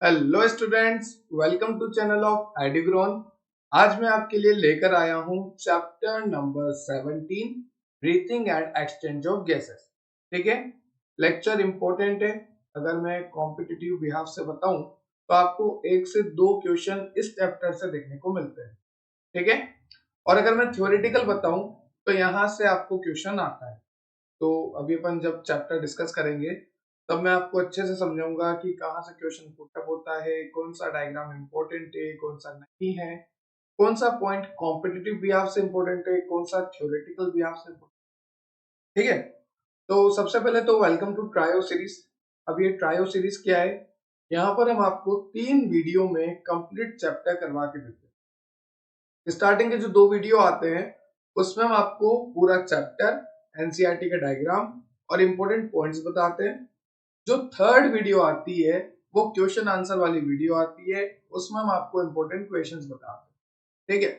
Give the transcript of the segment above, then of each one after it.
Hello students, welcome to channel of Edugrown. आज मैं आपके लिए लेकर आया हूं chapter number 17, breathing and exchange of gases. ठीक है, लेक्चर इंपॉर्टेंट है। अगर मैं कॉम्पिटिटिव बिहाफ से बताऊं तो आपको 1 से 2 क्वेश्चन इस चैप्टर से देखने को मिलते हैं। ठीक है, और अगर मैं थ्योरेटिकल बताऊं तो यहाँ से आपको क्वेश्चन आता है। तो अभी अपन जब चैप्टर डिस्कस करेंगे तब मैं आपको अच्छे से समझाऊंगा कि कहाँ से क्वेश्चन पुटअप होता है, कौन सा डायग्राम इंपॉर्टेंट है, कौन सा नहीं है, कौन सा पॉइंट कॉम्पिटिटिव बिहाफ से इंपॉर्टेंट है, कौन सा थ्योरेटिकल बिहाफ से important। ठीक है, तो सबसे पहले तो वेलकम टू ट्रायो सीरीज। अब ये ट्रायो सीरीज क्या है? यहाँ पर हम आपको 3 वीडियो में कंप्लीट चैप्टर करवा के देते हैं। स्टार्टिंग के जो 2 वीडियो आते हैं उसमें हम आपको पूरा चैप्टर, एनसीईआरटी का डायग्राम और इंपॉर्टेंट पॉइंट्स बताते हैं। जो थर्ड वीडियो आती है वो क्वेश्चन आंसर वाली वीडियो आती है, उसमें हम आपको इंपॉर्टेंट क्वेश्चंस बताते हैं। ठीक है,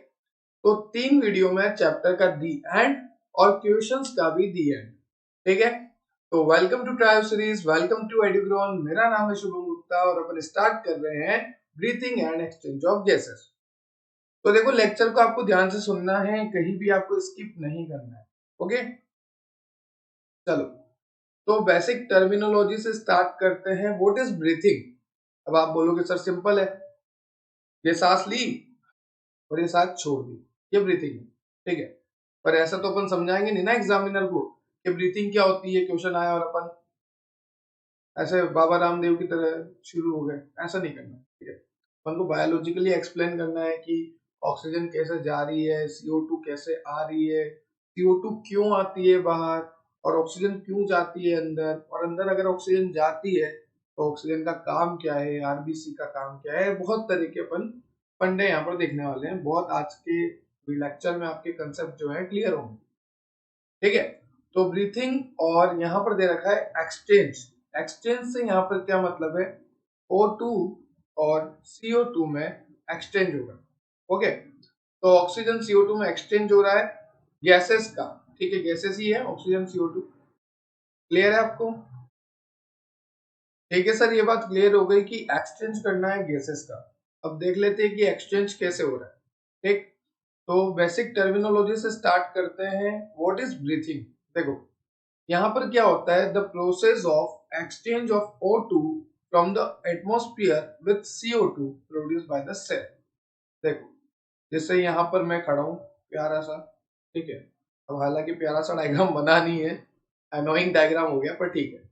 तो 3 वीडियो में चैप्टर का दी एंड और क्वेश्चंस का भी दी एंड। ठीक है, तो welcome to trio series, welcome to Edugrown. मेरा नाम है शुभम गुप्ता और अपन स्टार्ट कर रहे हैं breathing and exchange of gases. तो देखो, लेक्चर को आपको ध्यान से सुनना है, कहीं भी आपको स्किप नहीं करना है। ओके, चलो तो बेसिक टर्मिनोलॉजी से स्टार्ट करते हैं। What is breathing? अब आप बोलोगे सर सिंपल है, ये सांस ली और ये सांस छोड़ दी, ये ब्रीथिंग है। ठीक है, पर ऐसा तो अपन समझाएंगे नहीं ना एग्जामिनर को कि ब्रीथिंग क्या होती है। क्वेश्चन आया और अपन ऐसे बाबा रामदेव की तरह शुरू हो गए, ऐसा नहीं करना। ठीक है, अपन को बायोलॉजिकली एक्सप्लेन करना है कि ऑक्सीजन कैसे जा रही है, CO2 कैसे आ रही है, CO2 क्यों आती है बाहर, और ऑक्सीजन क्यों जाती है अंदर, और अंदर अगर ऑक्सीजन जाती है तो ऑक्सीजन का काम क्या है, आरबीसी का काम क्या है। बहुत तरीके अपन फंडे यहाँ पर देखने वाले हैं। बहुत आज के लेक्चर में आपके कंसेप्ट जो है क्लियर होंगे। ठीक है, तो ब्रीथिंग और यहाँ पर दे रखा है एक्सचेंज। एक्सचेंज से यहाँ पर क्या मतलब है? O2 और CO2 में एक्सचेंज होगा। ओके, तो ऑक्सीजन CO2 में एक्सचेंज हो रहा है गैसेस का। ठीक है, गैसेस ही है ऑक्सीजन CO2। क्लियर है आपको? ठीक है सर, ये बात क्लियर हो गई कि एक्सचेंज करना है गैसेस का। अब देख लेते हैं कि एक्सचेंज कैसे हो रहा है। ठीक, तो बेसिक टर्मिनोलॉजी से स्टार्ट करते हैं। What is breathing? देखो, यहाँ पर क्या होता है? The process of exchange of O2 from the atmosphere with CO2 produce by the cell. देखो, जैसे यहाँ पर मैं खड़ा हूँ प्यारा सा, ठीक है। अब हालांकि प्यारा सा डायग्राम बना नहीं है, अनोइंग डायग्राम हो गया, पर ठीक है।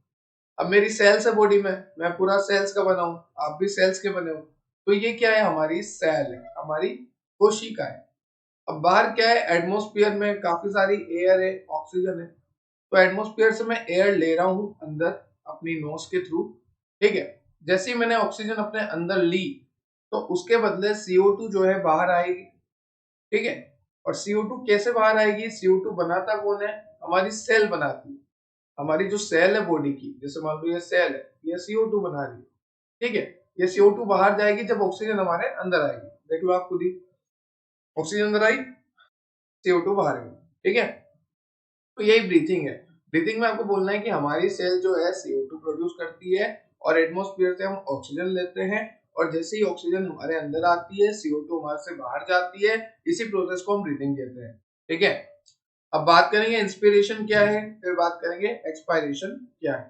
अब मेरी सेल्स है बॉडी में, मैं पूरा सेल्स का बना हूँ, आप भी सेल्स के बने हो। तो ये क्या है? हमारी सेल है, हमारी कोशिका है। अब बाहर क्या है? एटमॉस्फेयर में काफी सारी एयर है, ऑक्सीजन है। तो एटमॉस्फेयर से मैं एयर ले रहा हूँ अंदर अपनी नोज के थ्रू। ठीक है, जैसे ही मैंने ऑक्सीजन अपने अंदर ली तो उसके बदले CO2 जो है बाहर आएगी। ठीक है, और CO2 कैसे बाहर आएगी? CO2 बनाता कौन है? हमारी सेल बनाती है। हमारी जो सेल है बॉडी की, जैसे मान लो ये सेल है, ये CO2 बना रही है। ठीक है, ये CO2 बाहर जाएगी जब ऑक्सीजन हमारे अंदर आएगी। देख लो आप खुद ही, ऑक्सीजन अंदर आई, CO2 बाहर गई। ठीक है, तो यही ब्रीथिंग है। ब्रीथिंग में आपको बोलना है कि हमारी सेल जो है CO2 प्रोड्यूस करती है और एटमॉस्फेयर से हम ऑक्सीजन लेते हैं, और जैसे ही ऑक्सीजन हमारे अंदर आती है CO2 हमारे से बाहर जाती है। इसी प्रोसेस को हम ब्रीथिंग कहते हैं। ठीक है, अब बात करेंगे इंस्पिरेशन क्या है, फिर बात करेंगे एक्सपायरेशन क्या है।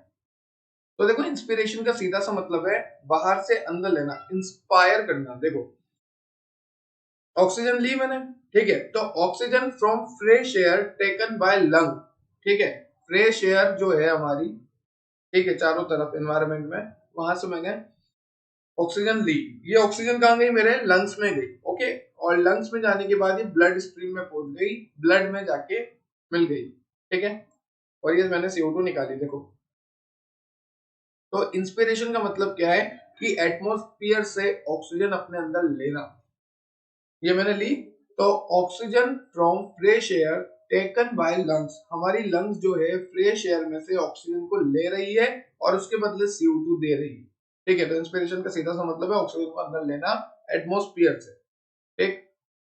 तो देखो, इंस्पिरेशन का सीधा सा मतलब है बाहर से अंदर लेना, इंस्पायर करना। देखो, ऑक्सीजन ली मैंने, ठीक है, तो oxygen from fresh air taken by lung. ठीक है, फ्रेश एयर जो है हमारी, ठीक है, चारों तरफ एनवायरमेंट में, वहां से मैंने ऑक्सीजन ली। ये ऑक्सीजन कहाँ गई? मेरे लंग्स में गई। ओके, और लंग्स में जाने के बाद ये ब्लड स्ट्रीम में पहुंच गई, ब्लड में जाके मिल गई। ठीक है, और ये मैंने CO2 निकाली। देखो, तो इंस्पिरेशन का मतलब क्या है? कि एटमॉस्फेयर से ऑक्सीजन अपने अंदर लेना। ये मैंने ली, तो oxygen from fresh air taken by lungs. हमारी लंग्स जो है फ्रेश एयर में से ऑक्सीजन को ले रही है और उसके बदले CO2 दे रही है। ठीक है, तो इंस्पिरेशन का सीधा सा मतलब है ऑक्सीजन को अंदर लेना एटमॉस्फेयर से। ठीक,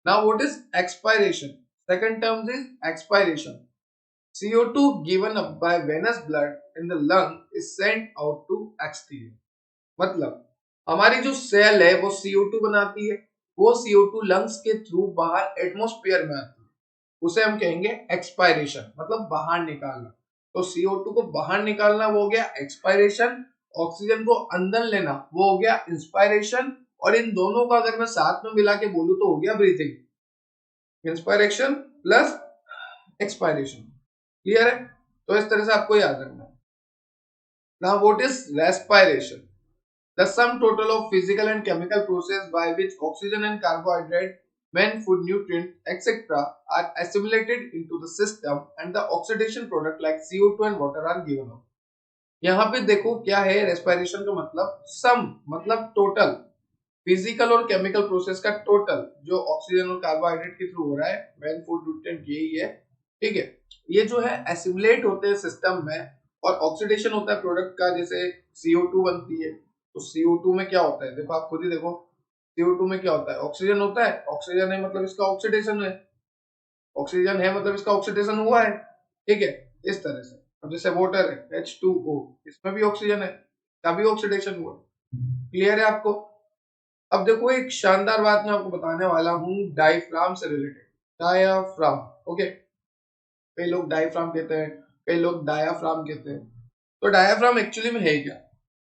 now what is expiration? Second term is expiration. CO2 given up by venous blood in the lung is sent out to exterior। मतलब हमारी जो सेल है वो CO2 बनाती है, वो CO2 लंग्स के थ्रू बाहर एटमॉस्फेयर में आती है, उसे हम कहेंगे एक्सपायरेशन, मतलब बाहर निकालना। तो CO2 को बाहर निकालना वो हो गया एक्सपायरेशन, ऑक्सीजन को अंदर लेना वो हो गया इंस्पायरेशन, और इन दोनों का अगर मैं साथ में मिला के बोलूं तो हो गया breathing. Inspiration plus expiration, clear है? तो इस तरह से आपको याद रखना है। Now what is respiration? The sum total of physical and chemical process by which oxygen and carbohydrate, when food, nutrients, etc. are assimilated into the system and the oxidation product like CO2 and water are given out. यहाँ पे देखो क्या है respiration का मतलब, सम मतलब total, physical और chemical process का टोटल जो ऑक्सीजन और कार्बोहाइड्रेट के थ्रू हो रहा है, व्हेन फूड न्यूट्रिएंट यही है, ठीक है। ये जो है एसिमुलेट होते हैं सिस्टम में, और ऑक्सीडेशन होता है प्रोडक्ट का, जैसे CO2 बनती है, तो CO2 में क्या होता है, देखो आप खुद ही देखो, CO2 में क्या होता है, ऑक्सीजन होता है, ऑक्सीजन है मतलब इसका ऑक्सीडेशन है, ऑक्सीजन है मतलब इसका ऑक्सीडेशन हुआ है, ठीक है, इस तरह से। अब जैसे वाटर है H2O, इसमें भी ऑक्सीजन है, का भी ऑक्सीडेशन हुआ, क्लियर है आपको? अब देखो एक शानदार बात मैं आपको बताने वाला हूँ डायफ्राम से रिलेटेड। डायाफ्राम, ओके, कई लोग डायफ्राम कहते हैं, कई लोग डायाफ्राम कहते हैं। तो डायाफ्राम एक्चुअली में है क्या?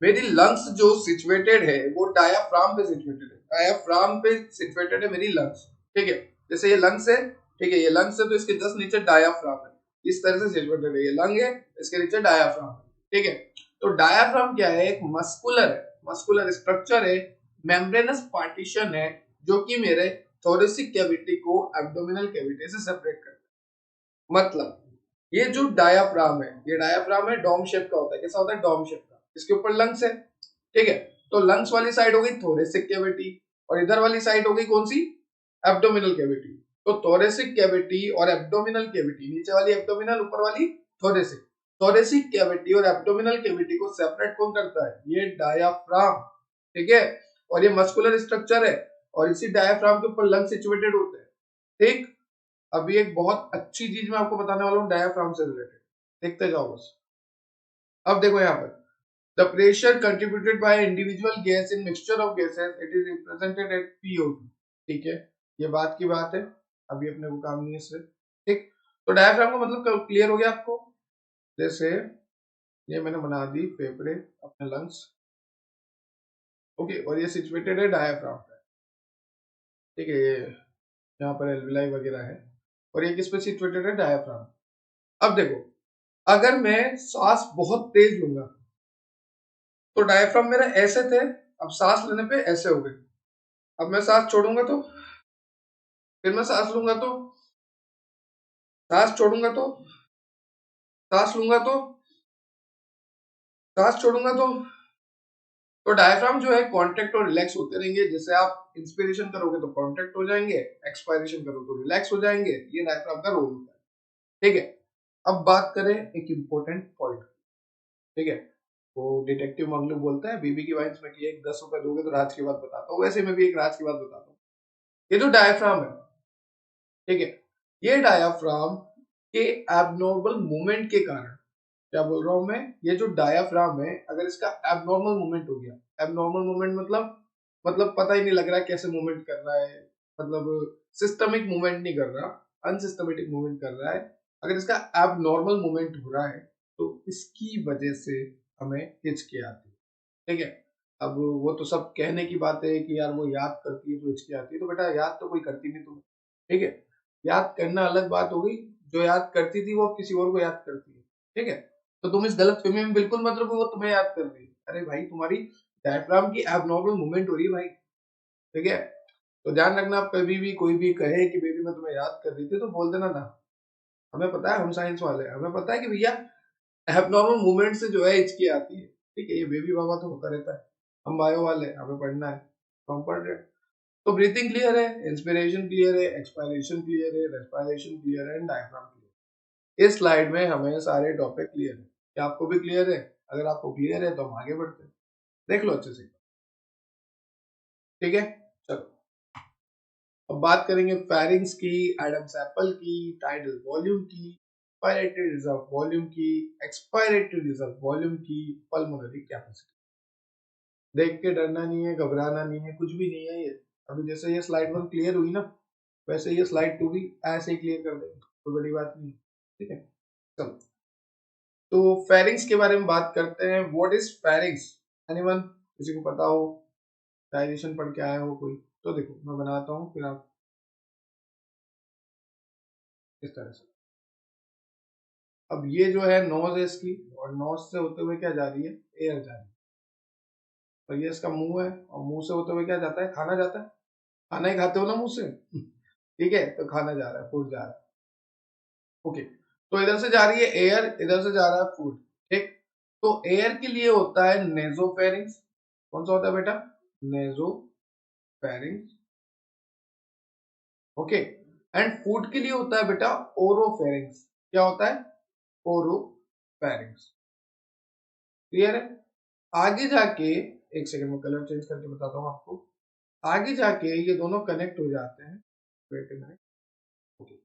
मेरी लंग्स जो सिचुएटेड है वो डायाफ्राम पे सिचुएटेड है, डायाफ्राम पे सिचुएटेड है मेरी लंग्स, ठीक है। जैसे ये लंग्स है, ठीक है, ये लंग्स है तो इसके जस्ट नीचे डायाफ्राम है, इस तरह से सिचुएटेड है, ये लंग है, इसके नीचे डायाफ्राम है, ठीक है। तो डायाफ्राम क्या है, एक मस्कुलर है, मस्कुलर स्ट्रक्चर है, मेम्ब्रेनस पार्टीशन है, जो कि मेरे थोरेसिक कैविटी को एब्डोमिनल कैविटी से सेपरेट करता है। मतलब ये जो डायाफ्राम है, ये डायाफ्राम है डोम शेप का होता है, कैसा होता है, डोम शेप का, इसके ऊपर लंग्स है, ठीक है। तो लंग्स वाली साइड हो गई थोरेसिक कैविटी, और इधर वाली साइड हो गई कौन सी, एब्डोमिनल कैविटी। तो थोरेसिक कैविटी और एब्डोमिनल कैविटी, नीचे वाली एब्डोमिनल, ऊपर वाली थोरेसिक, थोरेसिक कैविटी और एब्डोमिनल कैविटी को सेपरेट कौन करता है, ये डायाफ्राम, ठीक है। और ये मस्कुलर स्ट्रक्चर है, और इसी डायाफ्राम के ऊपर लंग सिचुएटेड होते हैं, ठीक। अभी एक बहुत अच्छी चीज मैं आपको बताने वाला हूँ डायाफ्राम से रिलेटेड, देखते जाओ बस। अब देखो यहाँ पर, the pressure contributed by individual gas in mixture of gases, it is represented at PO2, ठीक है, ये बात की बात है, अभी अपने को काम नहीं है इससे, ठीक। तो डायफ्राम का मतलब क्लियर हो गया आपको? जैसे ये मैंने बना दी फेफड़े, अपने लंग्स, ओके, और ये सिचुएटेड है डायफ्राम पे, ठीक है, ये यहाँ पर एल्विलाई वगैरह है, और ये किस पे सिचुएटेड है, डायफ्राम। अब देखो, अगर मैं सांस बहुत तेज लूंगा तो डायफ्राम मेरा ऐसे थे, अब सांस लेने पे ऐसे हो गए, अब मैं सांस छोड़ूंगा तो, फिर मैं सांस लूंगा तो, सांस छोड़ूंगा तो, सांस लूंगा तो, सांस छोड़ूंगा तो डायफ्राम जो है कॉन्ट्रैक्ट और रिलैक्स होते रहेंगे, जैसे आप इंस्पिरेशन करोगे तो कॉन्ट्रैक्ट हो जाएंगे, एक्सपायरेशन करो तो रिलैक्स हो जाएंगे, ये डायफ्राम का रोल होता है, ठीक है। अब बात करें एक इंपॉर्टेंट पॉइंट, ठीक है, वो डिटेक्टिव मंगलू बोलता है बीबी की वाइन्स में कि एक 10 रुपए दोगे तो राज की बात बताता हूँ, वैसे मैं भी एक राज की बात बताता हूँ। ये जो डायफ्राम है, ठीक है, ये डायफ्राम के एबनॉर्मल मूवमेंट के कारण, क्या बोल रहा हूं मैं, ये जो डायाफ्राम है अगर इसका एबनॉर्मल मूवमेंट हो गया, एबनॉर्मल मूवमेंट मतलब पता ही नहीं लग रहा कैसे मूवमेंट कर रहा है, मतलब सिस्टमिक मूवमेंट नहीं कर रहा, अनसिस्टमेटिक मूवमेंट कर रहा है, अगर इसका एबनॉर्मल मूवमेंट हो रहा है तो इसकी वजह से हमें हिचकी आती है, ठीक है। अब वो तो सब कहने की बात है कि यार वो याद करती है तो हिचकी आती है, तो बेटा याद तो कोई करती नहीं तुम्हें, ठीक है, याद करना अलग बात हो गई, जो याद करती थी वो अब किसी और को याद करती है, ठीक है। तो तुम इस गलतफहमी में बिल्कुल मत रखो वो तुम्हें याद कर रही है, अरे भाई तुम्हारी डायफ्राम की एबनॉर्मल मूवमेंट हो रही है भाई, ठीक है। तो ध्यान रखना, आप कभी भी कोई भी कहे कि बेबी मैं तुम्हें याद कर रही थी तो बोल देना ना, हमें पता है हम साइंस वाले हैं, हमें पता है कि भैया एबनॉर्मल मूवमेंट से जो है हिचकी आती है, ठीक है, ये बेबी बाबा तो होता रहता है, हम बायो वाले हैं, हमें पढ़ना है तो हम पढ़ रहे हैं। तो ब्रीथिंग क्लियर है, इंस्पिरेशन क्लियर है, एक्सपायरेशन क्लियर है, रेस्पिरेशन क्लियर है एंड डायफ्राम क्लियर। इस स्लाइड में हमें सारे टॉपिक क्लियर है, क्या आपको भी क्लियर है? अगर आपको क्लियर है तो हम आगे बढ़ते हैं, देख लो अच्छे से, ठीक है। चलो अब बात करेंगे फेरिंग्स की, एडम्स एप्पल की, टाइडल वॉल्यूम की, इंस्पायरेटरी रिजर्व वॉल्यूम की, एक्सपायरेटरी रिजर्व वॉल्यूम की, पल्मोनरी कैपेसिटी। देख के डरना नहीं है, घबराना नहीं है, कुछ भी नहीं है। ये अभी जैसे ये स्लाइड 1 क्लियर हुई ना, वैसे ये स्लाइड 2 भी ऐसे ही क्लियर कर देंगे, कोई बड़ी बात नहीं है। ठीक है, चलो तो फेरिंग्स के बारे में बात करते हैं। What is pharynx? एनीवन, किसी को पता हो, डाइजेशन पढ़ के आया हो कोई? तो देखो मैं बनाता हूँ, फिर आप इस तरह से। अब ये जो है नोज है इसकी, और नोज से होते हुए क्या जा रही है? एयर जा रही है। और ये इसका मुंह है, और मुंह से होते हुए क्या जाता है? खाना जाता है। खाना ही खाते हो ना मुंह से ठीक है, तो खाना जा रहा है, फूड जा रहा है। ओके, तो इधर से जा रही है एयर, इधर से जा रहा है फूड। ठीक, तो एयर के लिए होता है नेजोफेरिंग्स। कौन सा होता है बेटा? नेजोफेरिंग्स। ओके, एंड फूड के लिए होता है बेटा ओरोफेरिंग्स। क्या होता है? ओरोफेरिंग्स। क्लियर है? आगे जाके, एक सेकंड में कलर चेंज करके बताता हूँ आपको। आगे जाके ये दोनों कनेक्ट हो जाते हैं। Wait a minute. ओके,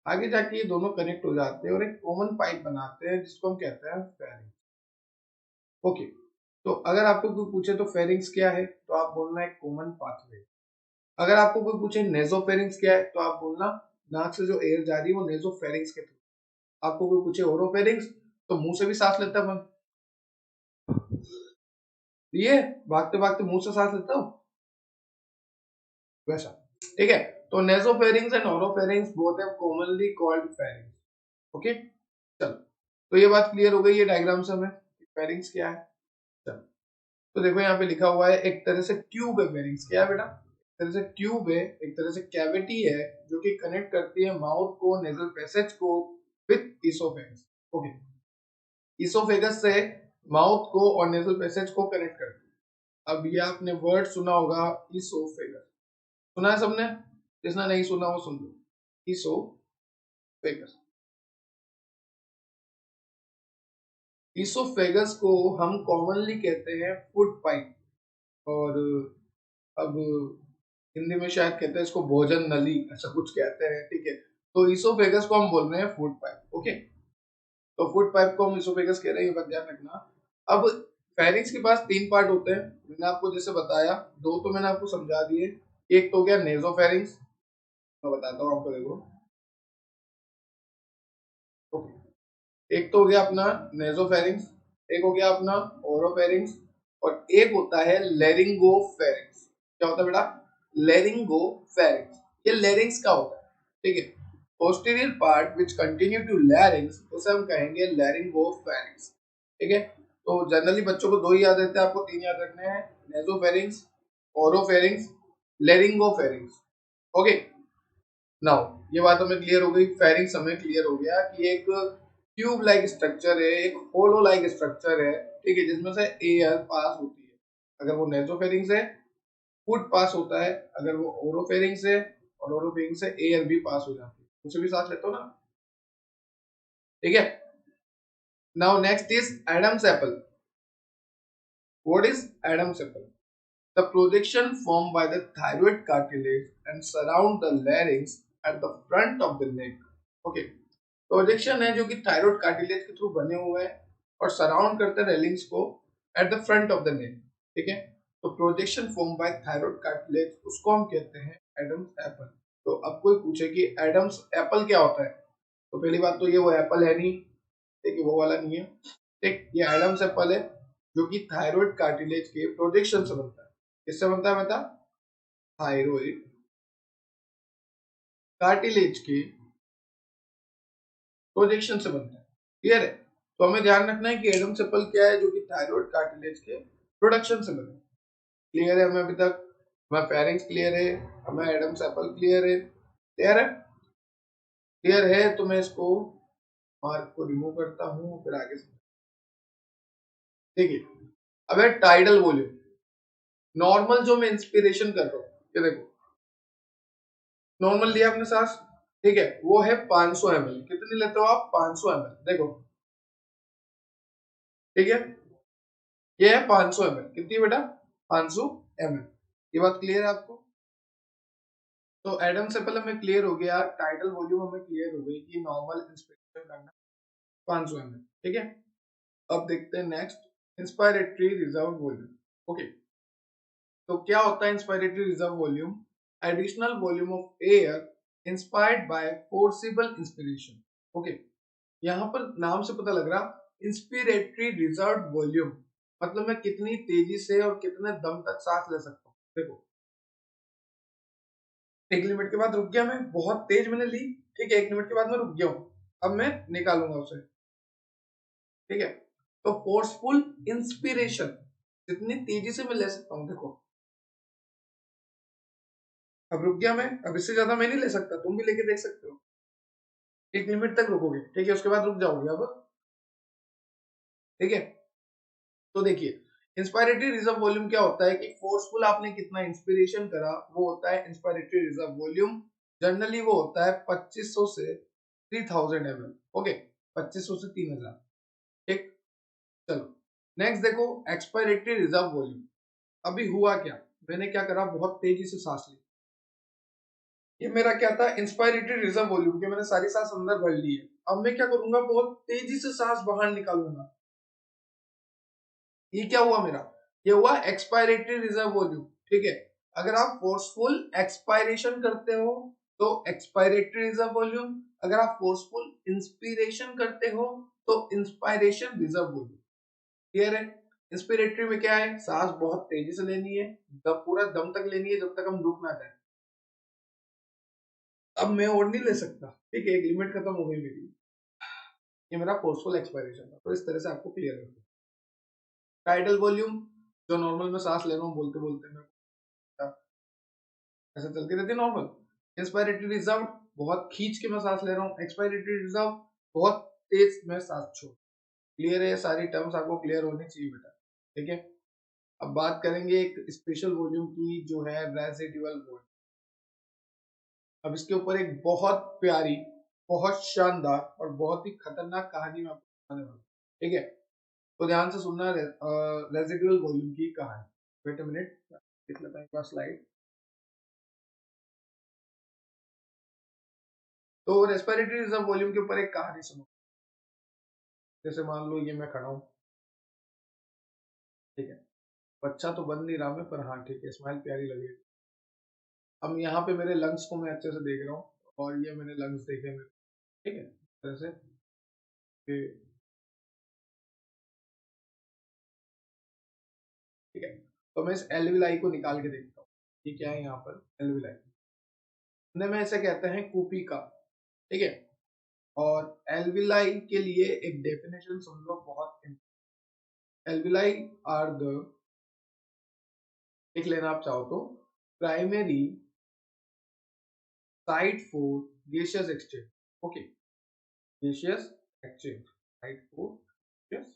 आगे जाके ये दोनों कनेक्ट हो जाते हैं और एक कॉमन पाइप बनाते हैं, जिसको हम कहते हैं फेरिंग। ओके, तो अगर आपको कोई पूछे तो फेरिंग्स क्या है, तो आप बोलना एक कॉमन पाथवे। अगर आपको कोई पूछे नेजोफेरिंग्स क्या है, तो आप बोलना नाक से जो एयर जा रही है वो नेजोफेरिंग्स के थ्रू। आपको कोई पूछे ओरोफेरिंग्स, तो मुंह से भी सांस लेता है मन, ये भागते भागते मुंह से सांस लेता हूँ वैसा। ठीक है, तो nasopharynx and oropharynx both have commonly called pharynx. Okay, चलो, तो ये बात क्लियर हो गई है डायग्राम से हमें फेरिंग्स क्या है। चलो, तो देखो यहाँ पे लिखा हुआ है एक तरह से ट्यूब है फेरिंग्स। क्या है बेटा? एक तरह से ट्यूब है, एक तरह से कैविटी है, जो कि कनेक्ट करती है माउथ को, नेजल पैसेज को विथ इसोफेगस। ओके, इसोफेगस से माउथ को और नेजल पैसेज को कनेक्ट करती है। अब ये आपने वर्ड सुना होगा, इसोफेगस। सुना है सबने? जिसने नहीं सुना वो सुन लो, इसोफेगस। इसोफेगस को हम कॉमनली कहते हैं फूड पाइप, और अब हिंदी में शायद कहते हैं इसको भोजन नली, ऐसा कुछ कहते हैं। ठीक है, तो इसोफेगस को हम बोल रहे हैं फूड पाइप। ओके, तो फूड पाइप को हम इसोफेगस कह रहे हैं, ये बात ध्यान रखना। अब फेरिंग्स के पास 3 पार्ट होते हैं, मैंने आपको जैसे बताया, 2 तो मैंने आपको समझा दिए। एक तो हो गया नेजोफेरिंग्स, मैं बताता हूँ आपको, देखो। ओके, एक तो हो गया अपना नेजोफेरिंग्स, एक हो गया अपना ओरोफेरिंग्स, और एक होता है लेरिंगोफेरिंग्स। क्या होता है बेटा? लेरिंगोफेरिंग्स। ये लेरिंग्स का होता है। ठीक है, posterior part which continue to larynx, उसे हम कहेंगे लेरिंगोफेरिंग्स। ठीक है, तो जनरली बच्चों को 2 ही याद रहते हैं, आपको 3 याद रखने हैं। Nasopharynx, oropharynx, laryngopharynx. Okay, now ये बात हमें क्लियर हो गई, फेरिंग्स हमें क्लियर हो गया कि एक ट्यूब लाइक स्ट्रक्चर है, एक होलो लाइक स्ट्रक्चर है। ठीक है, जिसमें से एयर पास होती है। अगर वो नेजोफेरिंग्स है, फूड पास होता है। अगर वो ओरोफेरिंग्स है, और ओरोफेरिंग्स से एयर भी पास हो जाती है, उसे भी सांस लेते हो ना। ठीक है, now next is Adam's apple. What is Adam's apple? The projection formed by the thyroid cartilage and surround the larynx at the front of the neck. Okay, projection है जो कि थायराइड कार्टिलेज के थ्रू बने हुए हैं और surround करते हैं रेलिंग्स को at the front of the neck. ठीक है, तो projection form by thyroid cartilage, उसको हम कहते हैं एडम्स एप्पल। तो अब कोई पूछे कि एडम्स एप्पल क्या होता है, तो पहली बात तो ये वो एप्पल है नहीं, ठीक है, वो वाला नहीं है। ठीक, ये एडम्स एप्पल है, जो कि थायराइड कार्टिलेज के प्रोजेक्शन से बनता है। किससे बनता है बता? थायराइड कार्टिलेज के प्रोजेक्शन से बनता है। क्लियर है? तो हमें ध्यान रखना है कि एडम्स एप्पल क्या है, जो कि थायराइड कार्टिलेज के प्रोडक्शन से बने। क्लियर है हमें अभी तक? हमें फेरिंग्स क्लियर है, हमें एडम्स एप्पल क्लियर है। क्लियर है? क्लियर है, तो मैं इसको मार्क को रिमूव करता हूँ, फिर आगे से। ठीक है, अब है टाइडल वॉल्यूम। नॉर्मल जो मैं इंस्पिरेशन कर रहा हूँ, ये देखो, नॉर्मल लिया अपने सांस, ठीक है, वो है 500 ml। कितनी लेते हो आप? 500 ml। देखो, ठीक है, ये है 500 ml। कितनी बेटा? 500 ml। ये बात क्लियर है आपको? तो एडम सेपल हमें क्लियर हो गया, टाइटल वॉल्यूम हमें क्लियर हो गई कि नॉर्मल इंस्पिरेशन करना 500 ml। ठीक है, अब देखते हैं next, inspiratory reserve volume. Okay, तो क्या होता है inspiratory reserve volume? Additional volume of air inspired by forcible inspiration. Okay, यहाँ पर नाम से पता लग रहा इंस्पिरेटरी रिजर्व वॉल्यूम मतलब मैं कितनी तेजी से और कितने दम तक सांस ले सकता हूँ। देखो, एक लिमिट के बाद रुक गया मैं, बहुत तेज मैंने ली, ठीक है, एक लिमिट के बाद मैं रुक गया हूँ, अब मैं निकालूंगा उसे, ठीक है। तो फोर्सफुल इंस्पिरेशन जितनी तेजी से मैं ले सकता हूँ, देखो अब रुक गया मैं, अब इससे ज्यादा मैं नहीं ले सकता, तुम भी लेके देख सकते हो। एक लिमिट तक रुकोगे, ठीक है, उसके बाद रुक जाओगे अब, ठीक है। तो देखिए इंस्पायरेटरी रिजर्व वॉल्यूम क्या होता है कि फोर्सफुल आपने कितना इंस्पिरेशन करा वो होता है इंस्पायरेटरी रिजर्व वॉल्यूम। जनरली वो होता है 2500 से 3000 ml। ओके, 2500 से 3000, ठीक। चलो नेक्स्ट देखो एक्सपायरेटरी रिजर्व वॉल्यूम। अभी हुआ क्या, मैंने क्या करा, बहुत तेजी से सांस ली, ये मेरा क्या था इंस्पायरेटरी रिजर्व वॉल्यूम के, मैंने सारी सांस अंदर भर ली है। अब मैं क्या करूंगा, बहुत तेजी से सांस बाहर निकालूंगा, ये क्या हुआ मेरा, ये हुआ एक्सपायरेटरी रिजर्व वॉल्यूम, ठीक है। अगर आप फोर्सफुल एक्सपायरेशन करते हो तो एक्सपायरेटरी रिजर्व वॉल्यूम, अगर आप फोर्सफुल इंस्पिरेशन करते हो तो इंस्पायरेशन रिजर्व वॉल्यूम। क्लियर है? इंस्पिरेटरी में क्या है, सांस बहुत तेजी से लेनी है, पूरा दम तक लेनी है जब तक हम रुक ना जाए। अब मैं और नहीं ले सकता, ठीक है, एक लिमिट खत्म हो गई मेरी, ये मेरा फोर्सफुल एक्सपायरेशन था। तो इस तरह से आपको क्लियर है। टाइडल वॉल्यूम, जो नॉर्मल में सांस ले रहा हूँ बोलते बोलते मैं, ऐसा चलती रहती है नॉर्मल। इंस्पायरेटरी रिजर्व, बहुत खींच के मैं सांस ले रहा हूँ, एक्सपायरेटरी रिजर्व, बहुत तेज में सांस छोड़। क्लियर है? सारी टर्म्स आपको क्लियर होनी चाहिए बेटा, ठीक है। अब बात करेंगे एक स्पेशल वॉल्यूम की जो है रेसिडुअल वॉल्यूम। अब इसके ऊपर एक बहुत प्यारी, बहुत शानदार और बहुत ही खतरनाक कहानी मैं आपको बताने वाला हूँ, ठीक है। तो ध्यान से सुनना रेसिडुअल वॉल्यूम की कहानी। वेट अ मिनट, लिख लेता हूं एक बार स्लाइड। तो रेस्पिरेटरी रिजर्व वॉल्यूम के ऊपर एक कहानी सुनो। जैसे मान लो ये मैं खड़ा हूँ, ठीक है, बच्चा तो बन नहीं रहा मैं, पर हाँ ठीक है, स्माइल प्यारी लगेगी। अब यहाँ पे मेरे लंग्स को मैं अच्छे से देख रहा हूँ और ये मैंने लंग्स देखे मेरे, ठीक है, जैसे ठीक है। तो मैं इस एल्विलाई को निकाल के देखता हूँ, ये क्या है यहाँ पर एल्विलाई, में इसे कहते हैं कूपिका, ठीक है। और एल्विलाई के लिए एक डेफिनेशन सुन लो, बहुत एल्विलाई आर द, लिख लेना आप चाहो तो, primary site for gaseous exchange। Okay, gaseous exchange, site for gaseous,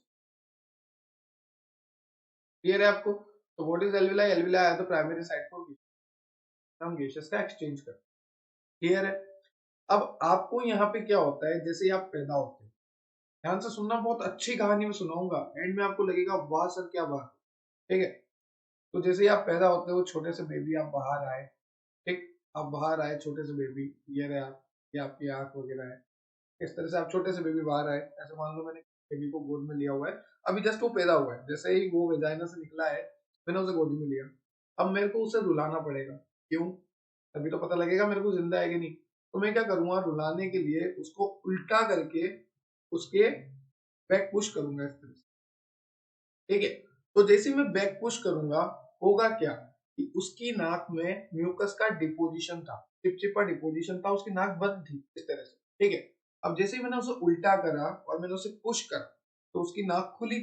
clear है आपको? तो what is alveoli? Alveoli are the primary site for हम gaseous का एक्सचेंज करते हैं, क्लियर है। अब आपको यहाँ पे क्या होता है, जैसे ही आप पैदा होते हैं, ध्यान से सुनना, बहुत अच्छी कहानी में सुनाऊंगा, एंड में आपको लगेगा वाह सर क्या बात, ठीक है। तो जैसे ही आप पैदा होते हो, छोटे से बेबी आप बाहर आए, ठीक, आप बाहर आए छोटे से बेबी, ये रहे आप, ये आपकी आंख वगैरह है, इस तरह से आप छोटे से बेबी बाहर आए। ऐसे मान लो मैंने बेबी को गोद में लिया हुआ है, अभी जस्ट वो पैदा हुआ है, जैसे ही वो वेजाइना से निकला है मैंने उसे गोदी में लिया। अब मेरे को उसे रुलाना पड़ेगा, क्यों? तभी तो पता लगेगा मेरे को जिंदा है कि नहीं। तो मैं क्या करूंगा, रुलाने के लिए उसको उल्टा करके उसके बैक पुश करूंगा इस तरह से, ठीक है। तो जैसे मैं बैक पुश करूंगा, होगा क्या कि उसकी नाक में म्यूकस का डिपोजिशन था, चिपचिपा डिपोजिशन था, उसकी नाक बंद थी इस तरह से, ठीक है। अब जैसे ही मैंने उसे उल्टा करा और मैंने उसे पुश करा तो उसकी नाक खुली,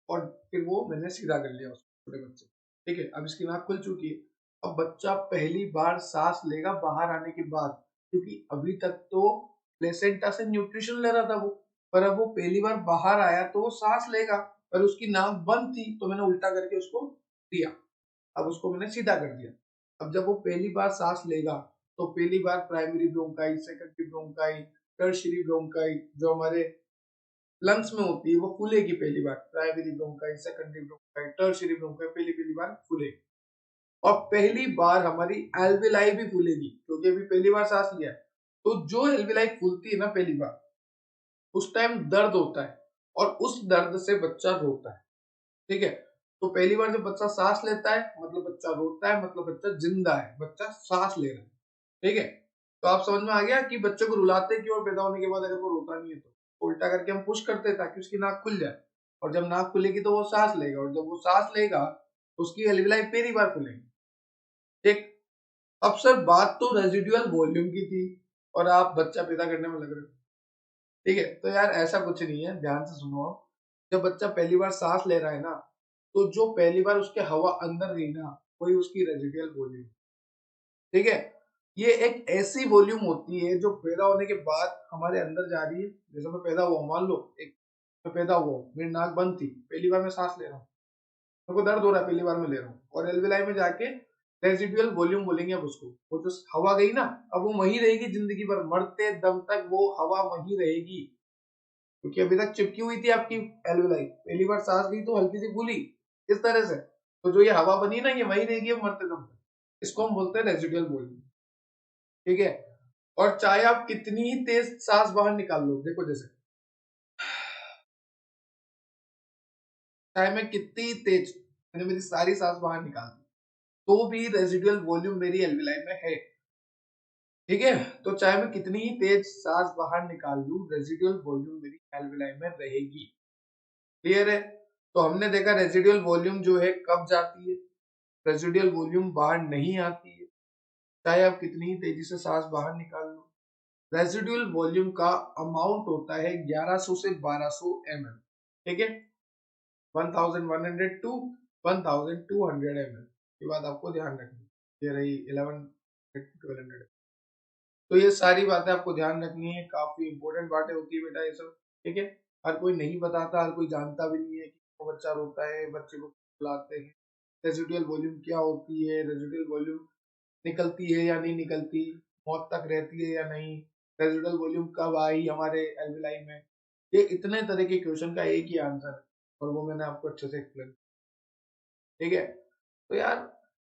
और फिर वो मैंने सीधा कर लिया उस छोटे बच्चे, ठीक है। अब इसकी नाक खुल चुकी है। अब बच्चा पहली बार सांस लेगा बाहर आने के बाद, क्योंकि अभी तक तो प्लेसेंटा से न्यूट्रिशन ले रहा था वो, पर अब वो पहली बार बाहर आया तो वो सांस लेगा, पर उसकी नाक बंद थी तो मैंने उल्टा करके उसको दिया, अब उसको मैंने सीधा कर दिया। अब जब वो पहली बार सांस लेगा तो पहली बार primary bronchi, secondary bronchi, tertiary bronchi जो हमारे लंग्स में होती है वो फूलेगी पहली बार, primary bronchi, secondary bronchi, tertiary bronchi पहली पहली बार फूलेगी। और पहली बार हमारी एल्विलाई भी फूलेगी, क्योंकि अभी पहली बार सांस लिया है। तो जो एल्विलाई फूलती है ना पहली बार, उस टाइम दर्द होता है और उस दर्द से बच्चा रोता है, ठीक है। तो पहली बार जब बच्चा सांस लेता है मतलब बच्चा रोता है, मतलब बच्चा जिंदा है, बच्चा सांस ले रहा है। ठीक है, तो आप समझ में आ गया कि बच्चे को रुलाते क्यों और पैदा होने के बाद अगर वो रोता नहीं है तो उल्टा करके हम पुश करते हैं ताकि उसकी नाक खुल जाए, और जब नाक खुलेगी तो वो सांस लेगा, और जब वो सांस लेगा तो उसकी एल्विलाई पहली बार खुलेगी। ठीक, अब सर बात तो रेजिडुअल वॉल्यूम की थी और आप बच्चा पैदा करने में लग रहे हो। ठीक है, तो यार ऐसा कुछ नहीं है, ध्यान से सुनो। आप जब बच्चा पहली बार सांस ले रहा है ना, तो जो पहली बार उसके हवा अंदर गई ना, वही उसकी रेजिडुअल वॉल्यूम। ठीक है, ये एक ऐसी वॉल्यूम होती है जो पैदा होने के बाद हमारे अंदर जा रही है। जैसे मैं पैदा हुआ, मान लो एक मैं पैदा हुआ, मेरी नाक बंद थी, पहली बार मैं सांस ले रहा हूँ, मेरे को दर्द हो रहा है, पहली बार मैं ले रहा हूँ, और एल्विलाई में जाके रेजिडुअल वॉल्यूम बोलेंगे अब उसको। वो जो हवा गई ना, अब वो वहीं रहेगी जिंदगी भर, मरते दम तक वो हवा वहीं रहेगी, क्योंकि अभी तक चिपकी हुई थी आपकी एल्विलाई। पहली बार सांस गई तो हल्की सी फूली, इस तरह से, तो जो ये हवा बनी ना, ये वहीं रहेगी अब मरते दम तक। इसको हम बोलते हैं रेजिडुअल वॉल्यूम। ठीक है, और चाहे आप कितनी ही तेज सांस बाहर निकाल लो, देखो जैसे चाहे मैं कितनी ही तेज, मैंने मेरी सारी सांस बाहर निकाल दी, तो भी रेजिडुअल वॉल्यूम मेरी एल्विलाई में है। ठीक है, तो चाहे मैं कितनी ही तेज सांस बाहर निकाल लूं, रेजिडुअल वॉल्यूम मेरी एल्विलाई में रहेगी। क्लियर है? तो हमने देखा रेजिडुअल वॉल्यूम जो है कब जाती है, रेजिडुअल वॉल्यूम बाहर नहीं आती है, चाहे आप कितनी ही तेजी से सांस बाहर निकाल लो। रेजिडुअल वॉल्यूम का अमाउंट होता है 1100 से 1200 ml। ठीक है, 1100 टू 1200 ml, ये बात आपको ध्यान रखनी है। ये रही 1200। तो ये सारी बातें आपको ध्यान रखनी है, काफी इंपॉर्टेंट बातें होती है बेटा ये सब। ठीक है, हर कोई नहीं बताता, हर कोई जानता भी नहीं है कि वो बच्चा रोता है, बच्चे को खिलाते हैं, रेजिडुअल वॉल्यूम क्या होती है, रेजिडुअल वॉल्यूम निकलती है या नहीं निकलती, मौत तक रहती है या नहीं, रेजिडुअल वॉल्यूम कब आई हमारे एल्विलाई में। ये इतने तरह के क्वेश्चन का एक ही आंसर है, और वो मैंने आपको अच्छे से एक्सप्लेन। ठीक है, तो यार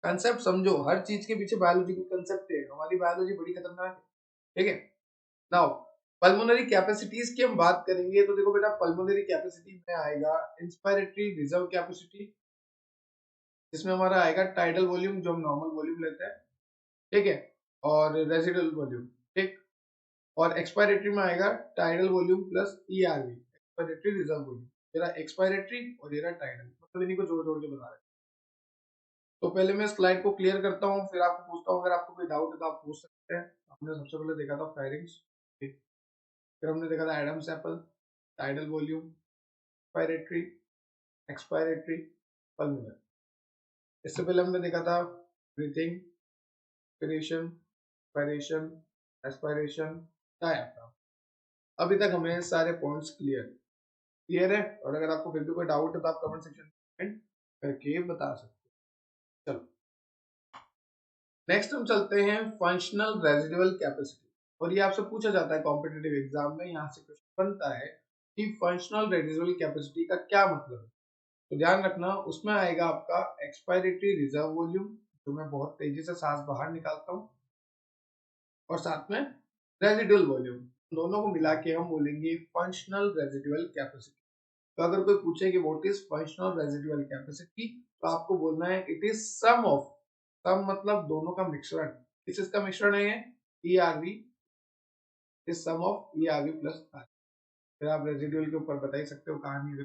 कंसेप्ट समझो, हर चीज के पीछे बायोलॉजी की कंसेप्ट है, हमारी बायोलॉजी बड़ी खतरनाक है। ठीक है, नाउ पल्मोनरी कैपेसिटीज की हम बात करेंगे, तो देखो बेटा पल्मोनरी कैपेसिटी में आएगा इंस्पायरेटरी रिजर्व कैपेसिटी, जिसमें हमारा आएगा टाइडल वॉल्यूम जो हम नॉर्मल वॉल्यूम लेते हैं। ठीक है, और रेजिडुअल वॉल्यूम। ठीक, और एक्सपायरेटरी में आएगा tidal volume plus ERV, expiratory reserve volume. तेरा एक्सपायरेटरी और तेरा टाइडल, मतलब इन्हीं को जोड़ जोड़ के बता रहे हैं। तो पहले मैं स्लाइड को क्लियर करता हूँ, फिर आपको पूछता हूँ, अगर आपको कोई डाउट है तो आप पूछ सकते हैं। हमने सबसे पहले देखा था फेरिंग्स, ठीक, फिर हमने देखा था Adam's apple, tidal volume, expiratory, expiratory, pulmonary. इससे पहले हमने देखा था breathing, expiration, expiration, aspiration, diaphragm. अभी तक हमें सारे पॉइंट्स क्लियर है, और अगर आपको फिर भी कोई डाउट है तो आप कमेंट सेक्शन में कमेंट करके बता सकते हैं। चलो नेक्स्ट हम चलते हैं फंक्शनल रेजिडुअल कैपेसिटी, और ये आपसे पूछा जाता है कॉम्पिटिटिव एग्जाम में, यहाँ से क्वेश्चन बनता है कि फंक्शनल रेजिडुअल कैपेसिटी का क्या मतलब है। तो ध्यान रखना, उसमें आएगा आपका एक्सपायरेटरी रिजर्व वॉल्यूम, जो मैं बहुत तेजी से सांस बाहर निकालता हूँ, और साथ में रेजिडुअल वॉल्यूम, दोनों को मिला के हम बोलेंगे फंक्शनल रेजिडुअल कैपेसिटी। तो अगर कोई पूछे कि what is functional residual capacity, तो आपको बोलना है it is sum of, sum मतलब दोनों का मिश्रण, किस इसका मिश्रण है, ERV is sum of ERV plus R. फिर आप रेजिडुअल के ऊपर बता ही सकते हो कहानी।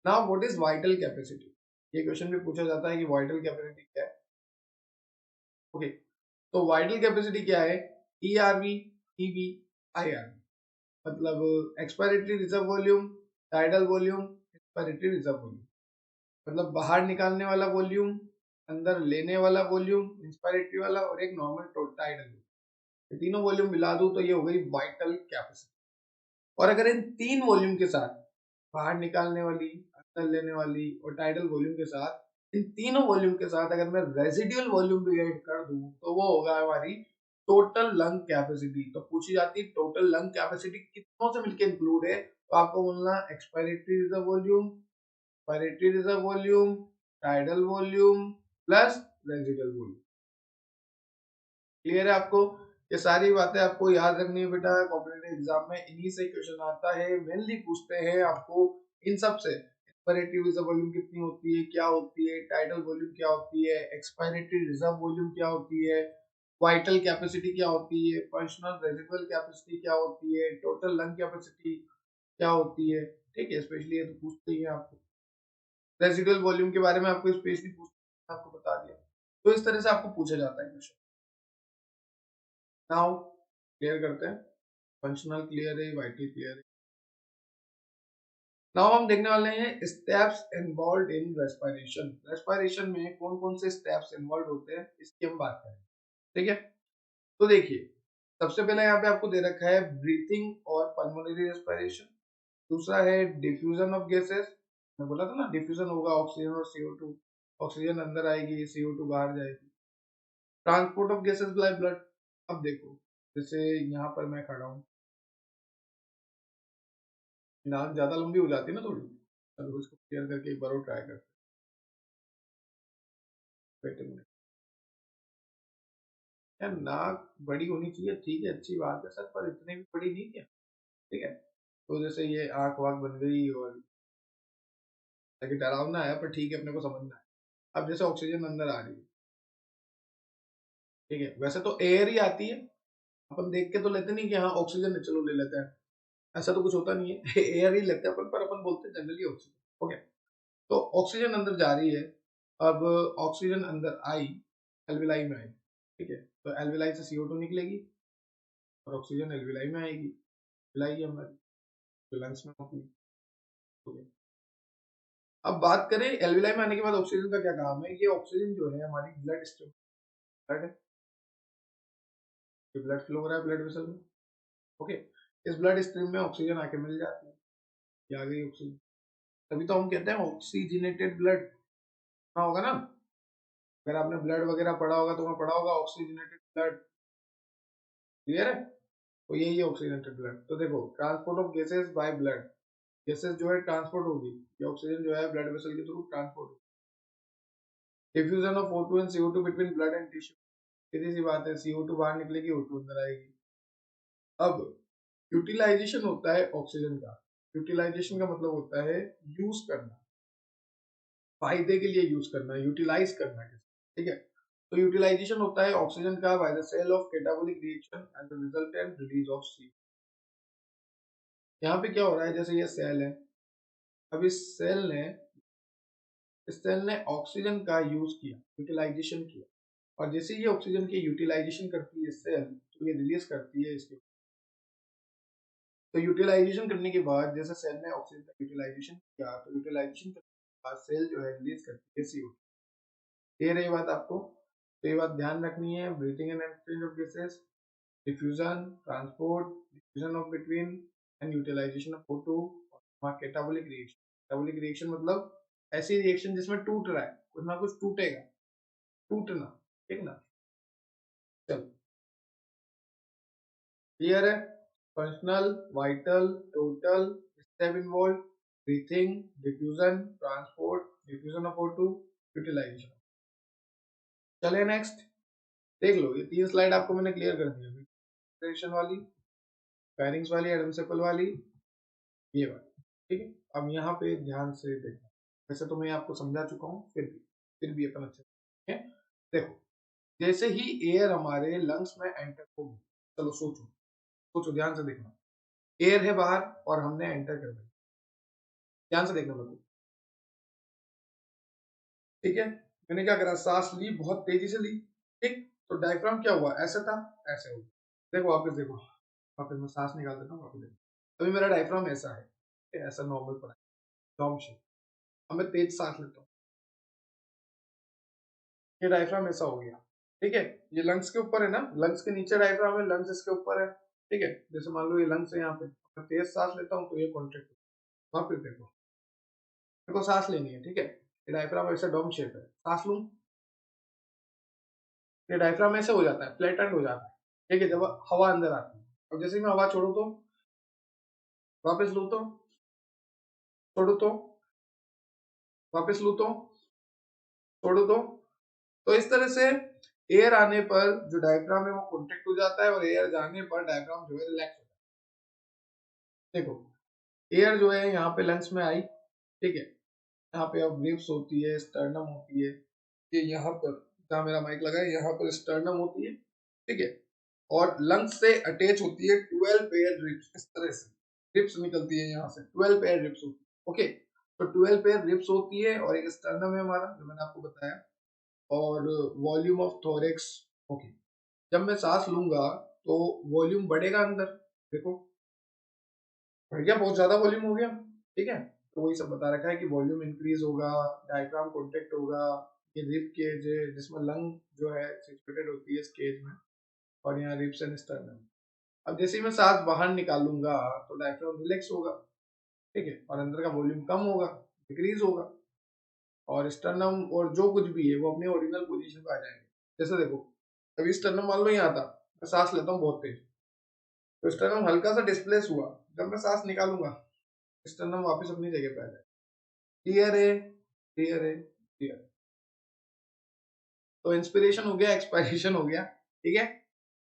Now what is vital capacity, ये क्वेश्चन भी पूछा जाता है कि वाइटल कैपेसिटी क्या है। ओके, तो वाइटल कैपेसिटी क्या है, ईआरवी, ईवी, आईआरवी, मतलब expiratory reserve volume, tidal volume, expiratory reserve volume, मतलब बाहर निकालने वाला वॉल्यूम, अंदर लेने वाला वॉल्यूम इंस्पायरेटरी वाला, और एक नॉर्मल टाइडल। ये तीनों वॉल्यूम मिला दूं तो ये हो गई वाइटल कैपेसिटी। और अगर इन तीन वॉल्यूम के साथ, बाहर निकालने वाली, अंदर लेने वाली और टाइडल वॉल्यूम के साथ, इन तीनों वॉल्यूम के साथ अगर मैं रेजिडुअल वॉल्यूम भी ऐड कर दूं, तो वो होगा हमारी टोटल लंग कैपेसिटी। तो पूछी जाती है टोटल लंग कैपेसिटी कितनों से मिलकर इंक्लूड है, तो आपको बोलना expiratory reserve volume, expiratory reserve volume, tidal volume plus residual volume. Clear है आपको? ये सारी बातें आपको याद रखनी है बेटा, कॉम्पिटिटिव एग्जाम में इन्हीं से क्वेश्चन आता है, मेनली पूछते हैं आपको इन सब से। एक्सपायरेटरी रिजर्व वॉल्यूम कितनी होती है, क्या होती है, टाइडल वॉल्यूम क्या होती है, एक्सपायरेटरी रिजर्व वॉल्यूम क्या होती है, वाइटल कैपेसिटी क्या होती है, फंक्शनल रेजिडुअल कैपेसिटी क्या होती है, टोटल लंग कैपेसिटी क्या होती है। ठीक है, स्पेशली ये तो पूछते ही हैं आपको। रेजिडुअल वॉल्यूम के बारे में आपको स्पेशली पूछते हैं, आपको बता दिया। तो इस तरह से आपको पूछा जाता है क्वेश्चन। नाउ क्लियर करते हैं, फंक्शनल क्लियर है, वाइटल क्लियर है। नाउ हम देखने वाले हैं steps involve in respiration. Respiration में कौन कौन से स्टेप्स इन्वॉल्व होते हैं इसकी हम बात करें। ठीक है, तो देखिए सबसे पहले यहाँ पे आपको दे रखा है ब्रीथिंग और पल्मोनरी रेस्पिरेशन। दूसरा है डिफ्यूजन ऑफ गैसेस, मैं बोला था ना डिफ्यूजन होगा ऑक्सीजन और CO2, ऑक्सीजन अंदर आएगी, CO2 बाहर जाएगी। Transport of gases by blood. अब देखो जैसे यहाँ पर मैं खड़ा हूँ, नाक ज्यादा लंबी हो जाती है ना थोड़ी, चलो उसको क्लियर करके एक बार और ट्राई करते हैं। यार नाक बड़ी होनी चाहिए, ठीक है अच्छी बात है सर, पर इतनी भी बड़ी नहीं है। ठीक है, तो जैसे ये आंख वाख बन गई, और ताकि डरावना है पर ठीक है अपने को समझना है। अब जैसे ऑक्सीजन अंदर आ रही है, ठीक है, वैसे तो एयर ही आती है, अपन देख के तो लेते नहीं कि हाँ ऑक्सीजन है चलो ले लेते हैं, ऐसा तो कुछ होता नहीं है एयर ही लेते हैं अपन, पर अपन बोलते हैं जनरली ऑक्सीजन। ओके, तो ऑक्सीजन अंदर जा रही है। अब ऑक्सीजन अंदर आई, एल्विलाई में आई, ठीक है, तो एल्विलाई से CO2 निकलेगी और ऑक्सीजन एल्विलाई में आएगी, एल्विलाई हमारी जो लंग्स में होती है। ठीक है, अब बात करें एल्विलाई में आने के बाद ऑक्सीजन का क्या काम है। ये ऑक्सीजन जो है हमारी ब्लड स्ट्रीम, ब्लड है, ब्लड फ्लो हो रहा है ब्लड वेसल में। ओके, इस ब्लड स्ट्रीम में ऑक्सीजन आके मिल जाती है, ये आ गई ऑक्सीजन। तभी तो हम कहते हैं ऑक्सीजनेटेड ब्लड, सुना होगा ना, अगर आपने ब्लड वगैरह पढ़ा होगा तो वहां पढ़ा होगा ऑक्सीजनेटेड ब्लड। क्लियर है, तो यही है ऑक्सीजनेटेड ब्लड। तो देखो transport of gases by blood, gases जो है ट्रांसपोर्ट होगी, ये ऑक्सीजन जो है ब्लड वेसल के थ्रू ट्रांसपोर्ट होगी। Diffusion of O2 and CO2 between blood and tissue, सीधी सी बात है CO2 बाहर निकलेगी, O2 अंदर आएगी। अब यूटिलाइजेशन होता है ऑक्सीजन का, यूटिलाइजेशन का मतलब होता है यूज करना, फायदे के लिए यूज करना, यूटिलाइज करना। ठीक है, तो यूटिलाइजेशन होता है ऑक्सीजन का by the cell of catabolic reaction and the resultant release of CO। यहाँ पे क्या हो रहा है, जैसे ये सेल है, अब इस सेल ने ऑक्सीजन का यूज किया, यूटिलाइजेशन किया, और जैसे ये ऑक्सीजन की यूटिलाइजेशन करती है सेल, तो ये रिलीज करती है इसके। तो यूटिलाइजेशन करने के बाद जैसे सेल ने ऑक्सीजन का यूटिलाइजेशन किया, तो यूटिलाइजेशन करने के बाद सेल जो है रिलीज करती है CO। ये रही बात आपको, तो ये बात ध्यान रखनी है। Breathing and exchange of gases, diffusion, transport, diffusion of between and utilization of O2, और कैटाबोलिक रिएक्शन। कैटाबोलिक रिएक्शन मतलब ऐसी रिएक्शन जिसमें टूट रहा है, कुछ ना कुछ टूटेगा, टूटना। ठीक ना, चलो क्लियर है। Functional, vital, total, step involve, breathing, diffusion, transport, diffusion of O2, utilization. चलिए नेक्स्ट देख लो, ये 3 स्लाइड आपको मैंने क्लियर कर दी है वाली, पैरिंग्स वाली, एडमसेपल वाली, ये वाली। ठीक है, अब यहाँ पे ध्यान से देखना, वैसे तो मैं आपको समझा चुका हूँ, फिर भी अपन अच्छे है। देखो जैसे ही एयर हमारे लंग्स में एंटर होगी, चलो सोचो, सोचो ध्यान से देखना, एयर है बाहर और हमने एंटर कर दिया, ध्यान से देखना बिल्कुल। ठीक है, मैंने क्या करा, सांस ली, बहुत तेजी से ली। ठीक, तो डायफ्राम क्या हुआ, ऐसा था, ऐसे हो गया। देखो वापस देखो, वापस मैं सांस निकाल देता हूँ, वापस देखो, अभी मेरा डायफ्राम ऐसा है, ऐसा नॉर्मल पड़ा है, डॉम शेप। अब मैं तेज सांस लेता हूँ, ये डायफ्राम ऐसा हो गया। ठीक है, ये लंग्स के ऊपर है ना, लंग्स के नीचे डायफ्राम है, लंग्स इसके ऊपर है। ठीक है, जैसे मान लो ये लंग्स है यहाँ पे, मैं तेज सांस लेता हूँ तो ये कॉन्ट्रैक्ट, वापस देखो, मेरे को सांस लेनी है। ठीक है, ये डायफ्राम ऐसा डोम शेप है, सांस लूं, ये डायफ्राम ऐसे हो जाता है, फ्लैटेंड हो जाता है। ठीक है, जब हवा अंदर आती है, अब जैसे मैं हवा छोड़ू तो, वापस लू तो, छोड़ू तो, वापस लू तो, छोड़ू तो इस तरह से एयर आने पर जो डायफ्राम है वो कॉन्ट्रैक्ट हो जाता है, और एयर जाने पर डायफ्राम जो है रिलैक्स हो जाता है। देखो एयर जो है यहाँ पे लंग्स में आई, ठीक है, यहाँ पे अब रिब्स होती है, स्टर्नम होती है, ये यहाँ पर जहाँ मेरा माइक लगा है यहाँ पर स्टर्नम होती है, ठीक है। और लंग्स से अटैच होती है 12 पेयर रिब्स, इस तरह से रिब्स निकलती है यहाँ से, 12 पेयर रिब्स होती है, ओके। तो 12 पेयर रिब्स होती है और एक स्टर्नम है हमारा जो मैंने आपको बताया, और वॉल्यूम ऑफ थोरेक्स, ओके। जब मैं सांस लूंगा तो वॉल्यूम बढ़ेगा अंदर, देखो बढ़ गया, बहुत ज्यादा वॉल्यूम हो गया, ठीक है। तो वही सब बता रखा है कि वॉल्यूम इंक्रीज होगा, डायफ्राम कॉन्ट्रैक्ट होगा, ये रिब केज है जिसमें लंग जो है सिचुएटेड होती है इस केज में, और यहाँ रिब्स एंड स्टर्नम। अब जैसे ही मैं सांस बाहर निकालूंगा तो डायफ्राम रिलैक्स होगा, ठीक है, और अंदर का वॉल्यूम कम होगा, डिक्रीज होगा, और स्टर्नम और जो कुछ भी है वो अपने ओरिजिनल पोजीशन पे आ जाएंगे। जैसे देखो अभी स्टर्नम मान लो यहाँ था, मैं सांस लेता हूँ बहुत तेज, तो स्टर्नम हल्का सा डिस्प्लेस हुआ, जब मैं सांस निकालूंगा स्टर्नम वापस अपनी जगह पे आ जाए। क्लियर है, क्लियर है, क्लियर। तो इंस्पिरेशन हो गया, एक्सपायरेशन हो गया, ठीक है,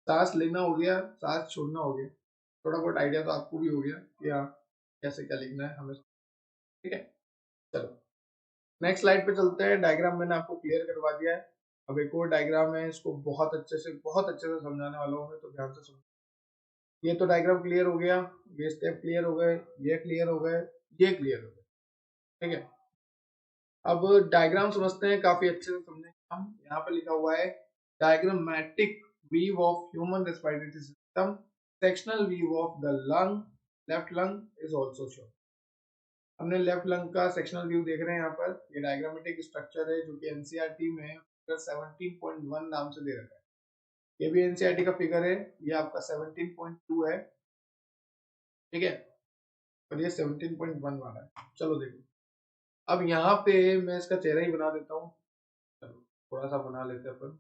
सांस लेना हो गया, सांस छोड़ना हो गया, थोड़ा बहुत आइडिया तो आपको भी हो गया कि हाँ कैसे क्या लिखना है हमें, ठीक है। चलो नेक्स्ट स्लाइड पे चलते हैं। डायग्राम मैंने आपको क्लियर करवा दिया है, अब एक और डायग्राम है, इसको बहुत अच्छे से समझाने वाला हूँ मैं, तो ध्यान से सुनो। ये तो डायग्राम क्लियर हो गया, ये स्टेप क्लियर हो गए, ये क्लियर हो गए, ये क्लियर हो गए, ठीक है। अब डायग्राम समझते हैं, काफी अच्छे से समझेंगे हम। यहाँ पे लिखा हुआ है diagrammatic view of human respiratory system, sectional view of the lung, left lung is also shown. हमने लेफ्ट लंग का सेक्शनल व्यू देख रहे हैं यहाँ पर, ये डायग्रामेटिक स्ट्रक्चर है जो कि एनसीईआरटी में 17.1 नाम से दे रखा है। ये भी एनसीईआरटी का फिगर है, ये आपका 17.2 है, ठीक है, और ये 17.1 वाला है। चलो देखो अब यहाँ पे मैं इसका चेहरा ही बना देता हूँ, चलो थोड़ा सा बना लेते हैं अपन,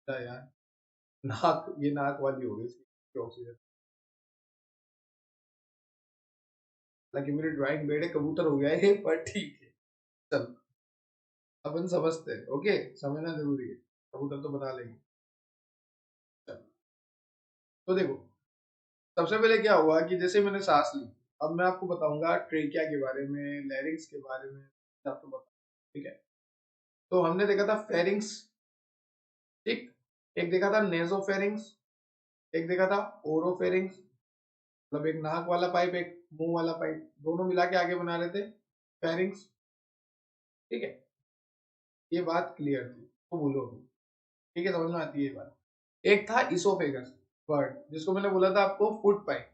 क्या यार, नाक, ये नाक वाली हो गई इसकी ऑक्सीजन, हालांकि मेरी ड्राइंग बेड़े कबूतर हो गया है पर ठीक है, चलो अपन समझते हैं, ओके, समझना जरूरी है, कबूतर तो बना लेंगे। चलो तो देखो सबसे पहले क्या हुआ कि जैसे मैंने सांस ली, अब मैं आपको बताऊंगा ट्रेकिया के बारे में, लैरिंग्स के बारे में आपको बताऊंगा, ठीक है। तो हमने देखा था फेरिंग्स, ठीक, एक देखा था नेजोफेरिंग्स, एक देखा था ओरोफेरिंग्स, मतलब एक नाक वाला पाइप एक मुंह वाला पाइप, दोनों मिला के आगे बना रहे थे फेरिंग्स, ठीक है। ये बात क्लियर थी तो बोलो, ठीक है, समझ में आती है ये बात। एक था इसोफेगस वर्ड, जिसको मैंने बोला था आपको फूड पाइप,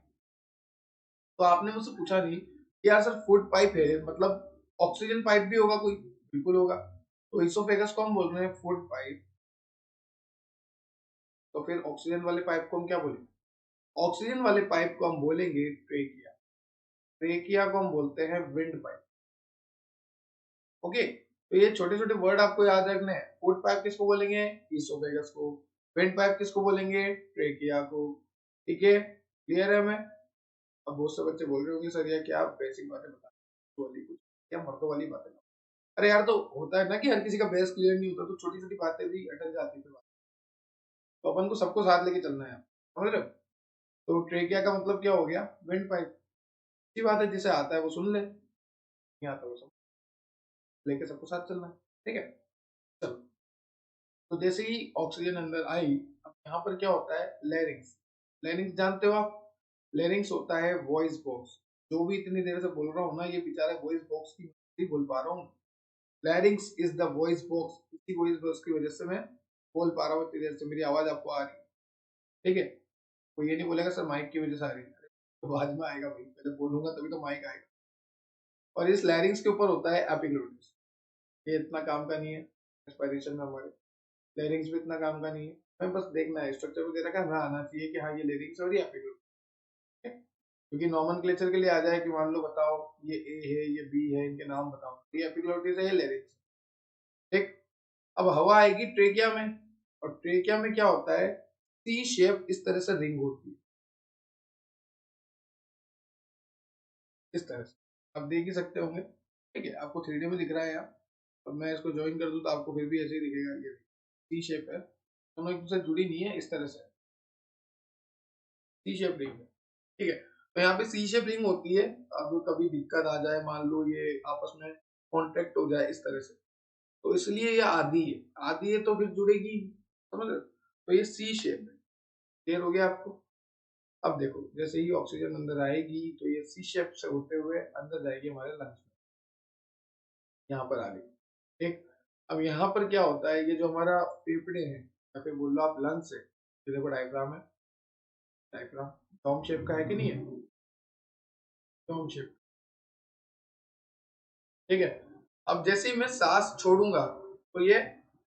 तो आपने मुझसे पूछा नहीं कि यार सर फूड पाइप है मतलब ऑक्सीजन पाइप भी होगा कोई, बिल्कुल होगा, तो इसोफेगस को हम बोल रहे हैं फूड पाइप, तो फिर ऑक्सीजन वाले पाइप को हम क्या बोलेंगे, ऑक्सीजन वाले पाइप को हम बोलेंगे ट्रेकिया, ट्रेकिया को हम बोलते हैं विंड पाइप, ओके। तो ये छोटे छोटे वर्ड आपको याद रखने हैं, फूड पाइप किसको बोलेंगे, इसोफेगस को, विंड पाइप किसको बोलेंगे, ट्रेकिया को, ठीक है, क्लियर है हमें। अब बहुत से बच्चे बोल रहे होंगे सर ये क्या बेसिक बातें बता वाली, कुछ क्या मर्दों वाली बातें, अरे यार तो होता है ना कि हर किसी का बेस क्लियर नहीं होता, तो छोटी छोटी बातें भी अटक जाती है, तो अपन को सबको साथ लेके चलना है, समझ रहे हो। तो ट्रेकिया का मतलब क्या हो गया, विंड पाइप, अच्छी बात है, जिसे आता है वो सुन ले, नहीं आता वो सब लेके सबको साथ चलना है, ठीक है। चलो तो जैसे ही ऑक्सीजन अंदर आई, अब यहाँ पर क्या होता है, लेरिंग्स, लेरिंग्स जानते हो आप, लेरिंग्स होता है वॉइस बॉक्स, जो भी इतनी देर से बोल रहा हूँ ना ये बेचारा वॉइस बॉक्स की बोल पा रहा हूँ, लैरिंग्स इज द वॉइस बॉक्स, इसी वॉइस बॉक्स की वजह से मैं बोल पा रहा हूँ इतनी देर से, मेरी आवाज आपको आ रही है, ठीक है। कोई ये नहीं बोलेगा सर माइक की वजह से आ रही है, तो आवाज में आएगा भाई, पहले बोलूंगा तभी तो माइक आएगा। और इस लैरिंग्स के ऊपर होता है एपिग्लोटिस, ये इतना काम का नहीं है रेस्पिरेशन में हमारे, लैरिंग्स भी इतना काम का नहीं है, हमें बस देखना है स्ट्रक्चर में दे रखा है, हमें आना चाहिए कि हाँ ये लैरिंग्स और ये एपिग्लोटिस, क्योंकि नॉमेनक्लेचर के लिए आ जाए कि मान लो बताओ ये ए है ये बी है, इनके नाम बताओ, ये एपिग्लोटिस है ये लैरिंग्स, ठीक। अब हवा आएगी ट्रेकिया में, और ट्रेकिया में क्या होता है, सी शेप इस तरह से रिंग होती है, इस तरह से आप देख ही सकते होंगे, ठीक है, आपको 3D में दिख रहा है यहाँ, अब मैं इसको ज्वाइन कर दूं तो आपको फिर भी ऐसे ही दिखेगा, ये सी शेप है, दोनों एक दूसरे जुड़ी नहीं है, इस तरह से सी शेप रिंग है, ठीक है। तो यहाँ पे सी शेप रिंग होती है। अब कभी दिक्कत आ जाए, मान लो ये आपस में कॉन्टेक्ट हो जाए इस तरह से, तो इसलिए ये आधी है। आधी है तो फिर जुड़ेगी, समझ रहे हो? तो ये सी शेप है। क्लियर हो गया आपको? अब देखो, जैसे ही ऑक्सीजन अंदर आएगी तो ये सी शेप से होते हुए अंदर जाएगी हमारे लंग्स में, यहाँ पर आ गई। ठीक। अब यहाँ पर क्या होता है, ये जो हमारा फेफड़े हैं या फिर बोल लो आप लंग्स है, ये देखो डायग्राम है। डायग्राम डोम शेप का है कि नहीं है? Dome shape. ठीक है। अब जैसे ही मैं सांस छोड़ूंगा तो ये,